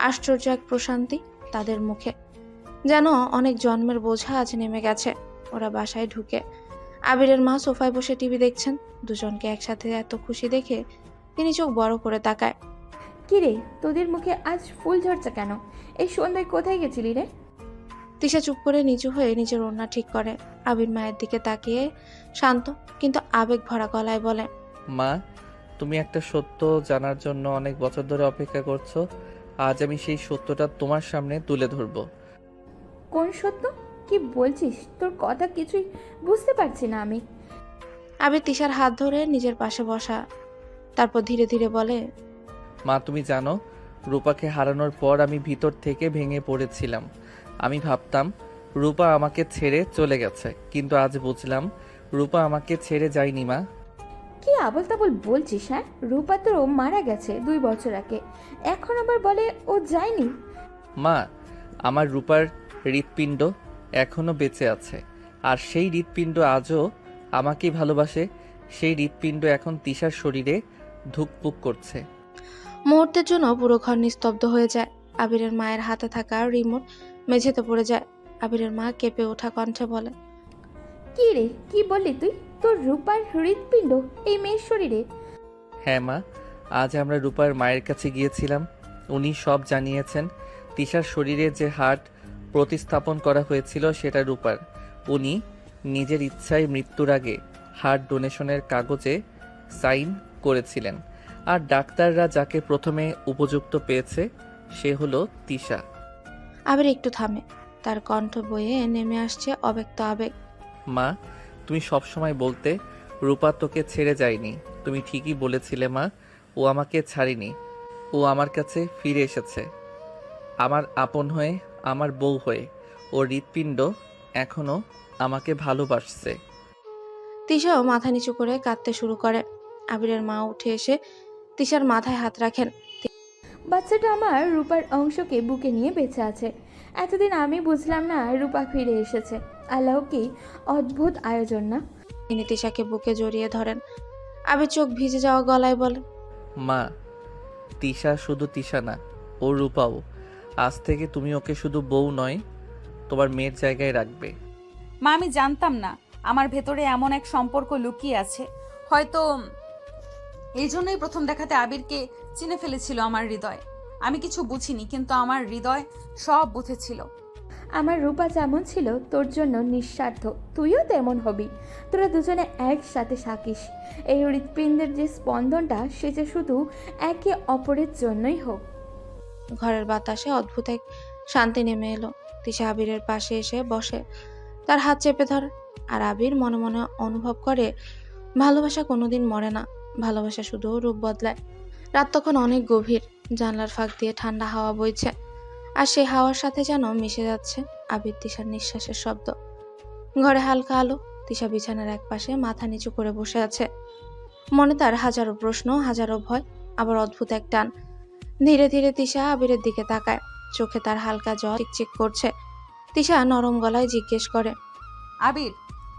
আশ্চর্য এক প্রশান্তি তাদের মুখে, যেন অনেক জন্মের বোঝা আজ নেমে গেছে। ওরা বাসায় ঢুকে আবিরের মা সোফায় বসে টিভি দেখছেন। দুজনকে একসাথে এত খুশি দেখে তিনি চোখ বড় করে তাকায়। কিরে, তোদের মুখে আজ ফুল ঝরছে কেন? এই সন্ধ্যায় কোথায় গেছিলি রে? তিশা চুপ করে নিচু হয়ে নিজের ওড়না ঠিক করে। আবির মায়ের দিকে তাকিয়ে শান্ত কিন্তু আবেগ ভরা গলায় বলে, মা, তুমি একটা সত্য জানার জন্য অনেক বছর ধরে অপেক্ষা করছো। আজ আমি সেই সত্যটা তোমার সামনে তুলে ধরবো। কোন সত্য? কি বলছিস? তোর কথা কিছুই বুঝতে পারছি না আমি। আবির তিশার হাত ধরে নিজের পাশে বসা, তারপর ধীরে ধীরে বলে, মা, তুমি জানো, রূপাকে হারানোর পর আমি ভিতর থেকে ভেঙে পড়েছিলাম। আমি ভাবতাম রূপা আমাকে ছেড়ে চলে গেছে, কিন্তু আজ বুঝলাম রূপা আমাকে ছেড়ে যায়নি। মা, কি আবল তাবল বলছিস? হ্যাঁ, রূপা তো মারা গেছে 2 বছর আগে, এখন আবার বলে ও যায়নি। মা, আমার রূপার হৃৎপিণ্ড এখনো বেঁচে আছে, আর সেই হৃৎপিণ্ড আজও আমাকেই ভালোবাসে। সেই হৃৎপিণ্ড এখন তিশার শরীরে ধুকপুক করছে। মুহূর্তের জন্য পুরো ঘর নিস্তব্ধ হয়ে যায়। আবিরের মায়ের হাতে থাকা রিমোট মেঝেতে পড়ে যায়। আবিরের মা কেঁপে ওঠা কণ্ঠে বলে, কি রে, কি বললি তুই? তোর রূপার হৃৎপিণ্ড এই মেয়ের শরীরে? হ্যাঁ মা, আজ আমরা রূপার মায়ের কাছে গিয়েছিলাম। উনি সব জানিয়েছেন। তিশার শরীরে যে হার্ট প্রতিস্থাপন করা হয়েছিল সেটা রূপার। উনি নিজের ইচ্ছায় মৃত্যুর আগে হার্ট ডোনেশনের কাগজে সাইন করেছিলেন। আর ডাক্তাররা যাকে প্রথমে উপযুক্ত পেয়েছে সে হলো তিশা। আবির একটু থামে, তার কণ্ঠ বয়ে নেমে আসছে অব্যক্ত আবেগ। মা, তুমি সবসময় বলতে রূপা তোকে ছেড়ে যায়নি। তুমি ঠিকই বলেছিলে মা, ও আমাকে ছাড়েনি। ও আমার কাছে ফিরে এসেছে, আমার আপন হয়ে, আমার বউ হয়ে। ওর হৃৎপিণ্ড এখনো আমাকে ভালোবাসছে। তিশাও মাথা নিচু করে কাঁদতে শুরু করে। আবিরের মা উঠে এসে তিশার মাথায় হাত রাখেন। বাচ্চাটা আমার রূপার অংশকে বুকে নিয়ে বেঁচে আছে। এতদিন আমি বুঝলাম না রূপা ফিরে এসেছে। আল্লাহ কি অদ্ভুত আয়োজন না? তিনি তিশাকে বুকে জড়িয়ে ধরেন। আবির চোখ ভিজে যাওয়া গলায় বলে, মা, তিশা শুধু তিশা না, ও রূপাও। আজ থেকে তুমি ওকে শুধু বউ নয়, তোমার মেয়ের জায়গায় রাখবে। মা, আমি জানতাম না আমার ভেতরে এমন এক সম্পর্ক লুকিয়ে আছে। হয়তো এই জন্যই প্রথম দেখাতে আবিরকে চিনে ফেলেছিল আমার হৃদয়। আমি কিছু বুঝিনি, কিন্তু আমার হৃদয় সব বুঝেছিল। আমার রূপা যেমন ছিল তোর জন্য নিঃস্বার্থ, তুইও তেমন হবি। তোরা দুজনে একসাথে থাকিস। এই হৃৎপিণ্ডের যে স্পন্দনটা সে যে শুধু একে অপরের জন্যই হোক। ঘরের বাতাসে অদ্ভুত এক শান্তি নেমে এলো। তিশা আবিরের পাশে এসে বসে, তার হাত চেপে ধরে। আর আবির মনে মনে অনুভব করে ভালোবাসা কোনোদিন মরে না, ভালোবাসা শুধু রূপ বদলায়। রাত তখন অনেক গভীর, জানলার ফাঁক দিয়ে ঠান্ডা হাওয়া বইছে, আর সেই হাওয়ার সাথে যেন মিশে যাচ্ছে আবির তিশার নিঃশ্বাসের শব্দ। ঘরে হালকা আলো। তিশা বিছানার এক পাশে মাথা নিচু করে বসে আছে। মনে তার হাজারো প্রশ্ন, হাজারো ভয়, আবার অদ্ভুত এক টান। ধীরে ধীরে তিশা আবিরের দিকে তাকায়, চোখে তার হালকা জল চিকচিক করছে। তিশা নরম গলায় জিজ্ঞেস করে, আবির,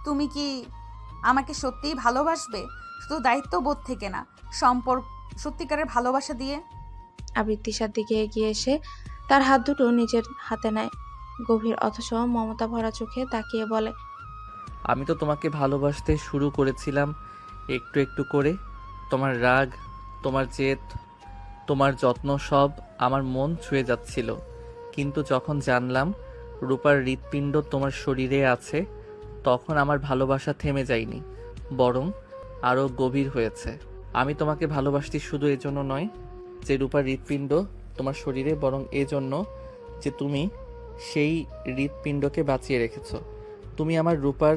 তুমি কি আমাকে সত্যিই ভালোবাসবে? শুধু দায়িত্ববোধ থেকে না, সম্পর্ক, সত্যিকারের ভালোবাসা দিয়ে? আবির তিশার দিকে এগিয়ে এসে তার হাত দুটো নিজের হাতে নেয়। গভীর অথচ মমতা ভরা চোখে তাকিয়ে বলে, আমি তো তোমাকে ভালোবাসতে শুরু করেছিলাম একটু একটু করে। তোমার রাগ, তোমার জেদ, তোমার যত্ন সব আমার মন ছুঁয়ে যাচ্ছিল। কিন্তু যখন জানলাম রূপার হৃৎপিণ্ড তোমার শরীরে আছে, তখন আমার ভালোবাসা থেমে যায়নি, বরং আরও গভীর হয়েছে। আমি তোমাকে ভালোবাসতে শুধু এজন্য নয় যে রূপার হৃৎপিণ্ড তোমার শরীরে, বরং এজন্য যে তুমি সেই হৃৎপিণ্ডকে বাঁচিয়ে রেখেছো। তুমি আমার রূপার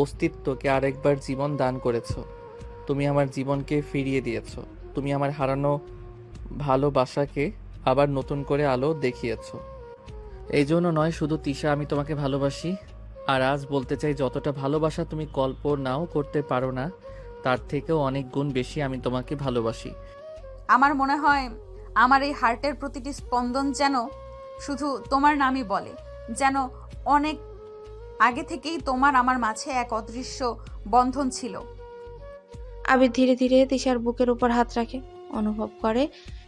অস্তিত্বকে আরেকবার জীবন দান করেছো। তুমি আমার জীবনকে ফিরিয়ে দিয়েছো। তুমি আমার হারানো ভালোবাসাকে আবার নতুন করে আলো দেখিয়েছো। এই জন্য নয় শুধু তিশা, আমি তোমাকে ভালোবাসি। আর আজ বলতে চাই, যতটা ভালোবাসা তুমি কল্পনাও করতে পারো না, তার থেকেও অনেক গুণ বেশি আমি তোমাকে ভালোবাসি। আমার মনে হয় আমার এই হার্টের প্রতিটি স্পন্দন যেন শুধু তোমার নামই বলে, যেন অনেক আগে থেকেই তোমার আমার মাঝে এক অদৃশ্য বন্ধন ছিল। আবির ধীরে ধীরে তিশার বুকের উপর হাত রাখে, অনুভব করে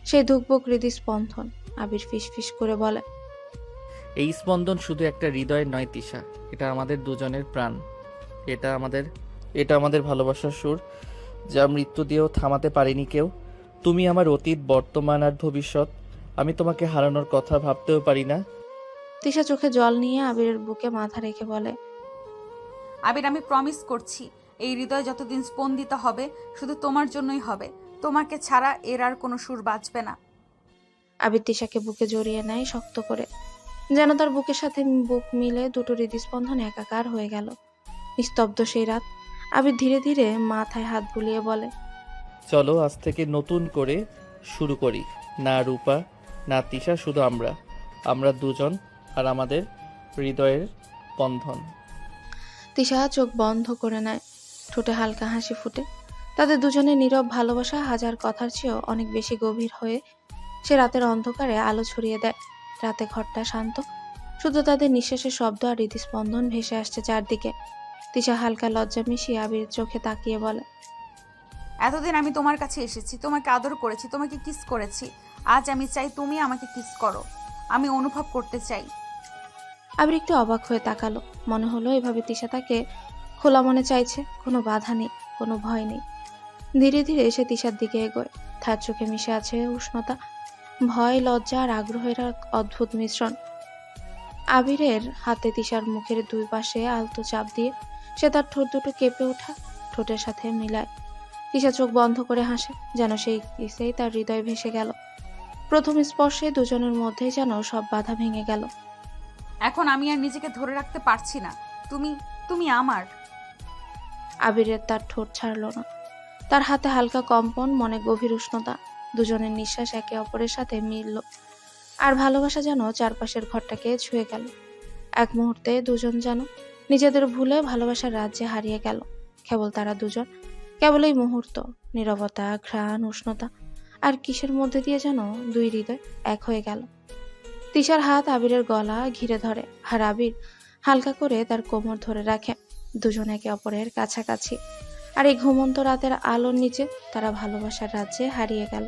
সেই ধুকপুক হৃদস্পন্দন। আবির ফিস ফিস করে বলে, এই স্পন্দন শুধু একটা হৃদয়ের নয় তিশা, এটা আমাদের দুজনের প্রাণ। এটা আমাদের ভালোবাসার সুর, যা মৃত্যু দিয়েও থামাতে পারেনি কেউ। তুমি আমার অতীত, বর্তমান আর ভবিষ্যৎ। আমি তোমাকে হারানোর কথা ভাবতেও পারি না। তিশা চোখে জল নিয়ে আবিরের বুকে মাথা রেখে বলে, আবির, আমি প্রমিস করছি এই হৃদয় যতদিন স্পন্দিত হবে শুধু তোমার জন্যই হবে। তোমাকে ছাড়া এর আর কোনো সুর বাজবে না। আবির তিশাকে বুকে জড়িয়ে নেয় শক্ত করে, যেন তার বুকের সাথে বুক মিলে দুটো হৃদস্পন্দন একাকার হয়ে গেল। নিস্তব্ধ সেই রাত। আবির ধীরে ধীরে মাথায় হাত বুলিয়ে বলে, চলো আজ থেকে নতুন করে শুরু করি। না রূপা, না তিশা, শুধু আমরা দুজন আর আমাদের হৃদয়ের বন্ধন। তিশা চোখ বন্ধ করে নেয়, ঠোঁটে হালকা হাসি ফুটে। তাদের দুজনের নীরব ভালোবাসা হাজার কথার চেয়েও অনেক বেশি গভীর হয়ে সে রাতের অন্ধকারে আলো ছড়িয়ে দেয়। রাতে ঘরটা শান্ত, শুধু তাদের নিঃশ্বাসের শব্দ আর হৃদস্পন্দন ভেসে আসছে চারদিকে। তিশা হালকা লজ্জা মিশিয়ে আবিরের চোখে তাকিয়ে বলে, এতদিন আমি তোমার কাছে এসেছি, তোমাকে আদর করেছি, তোমাকে কিস করেছি। আজ আমি চাই তুমি আমাকে কিস করো। আমি অনুভব করতে চাই। আবির একটু অবাক হয়ে তাকালো। মনে হলো এভাবে তিশা তাকে খোলা মনে চাইছে, কোনো বাধা নেই, কোনো ভয় নেই। ধীরে ধীরে সে তিশার দিকে এগোয়। তার চোখে মিশে আছে উষ্ণতা, ভয়, লজ্জা আর আগ্রহের এক অদ্ভুত মিশ্রণ। আবিরের হাতে তিশার মুখের দুই পাশে আলতো চাপ দিয়ে সে তার ঠোঁট দুটো কেঁপে ওঠা ঠোঁটের সাথে মিলায়। তিশা চোখ বন্ধ করে হাসে, যেন সেই কিসেই তার হৃদয় ভেসে গেল। প্রথম স্পর্শে দুজনের মধ্যেই যেন সব বাধা ভেঙে গেল। এখন আমি আর নিজেকে ধরে রাখতে পারছি না। তুমি তুমি আমার। আবিরের তার ঠোঁট ছাড়ল না। তার হাতে হালকা কম্পন, মনে গভীর উষ্ণতা। দুজনের নিঃশ্বাস একে অপরের সাথে মিলল, আর ভালোবাসা যেন চারপাশের ঘরটাকে ছুঁয়ে গেল। এক মুহূর্তে দুজন যেন নিজেদের ভুলে ভালোবাসার রাজ্যে হারিয়ে গেল। কেবল তারা দুজন, কেবল এই মুহূর্ত, নীরবতা, ঘ্রাণ, উষ্ণতা আর কিসের মধ্যে দিয়ে যেন দুই হৃদয় এক হয়ে গেল। তিশার হাত আবিরের গলা ঘিরে ধরে, আর আবির হালকা করে তার কোমর ধরে রাখে। দুজন একে অপরের কাছাকাছি, আর এই ঘুমন্ত রাতের আলোর নিচে তারা ভালোবাসার রাজ্যে হারিয়ে গেল।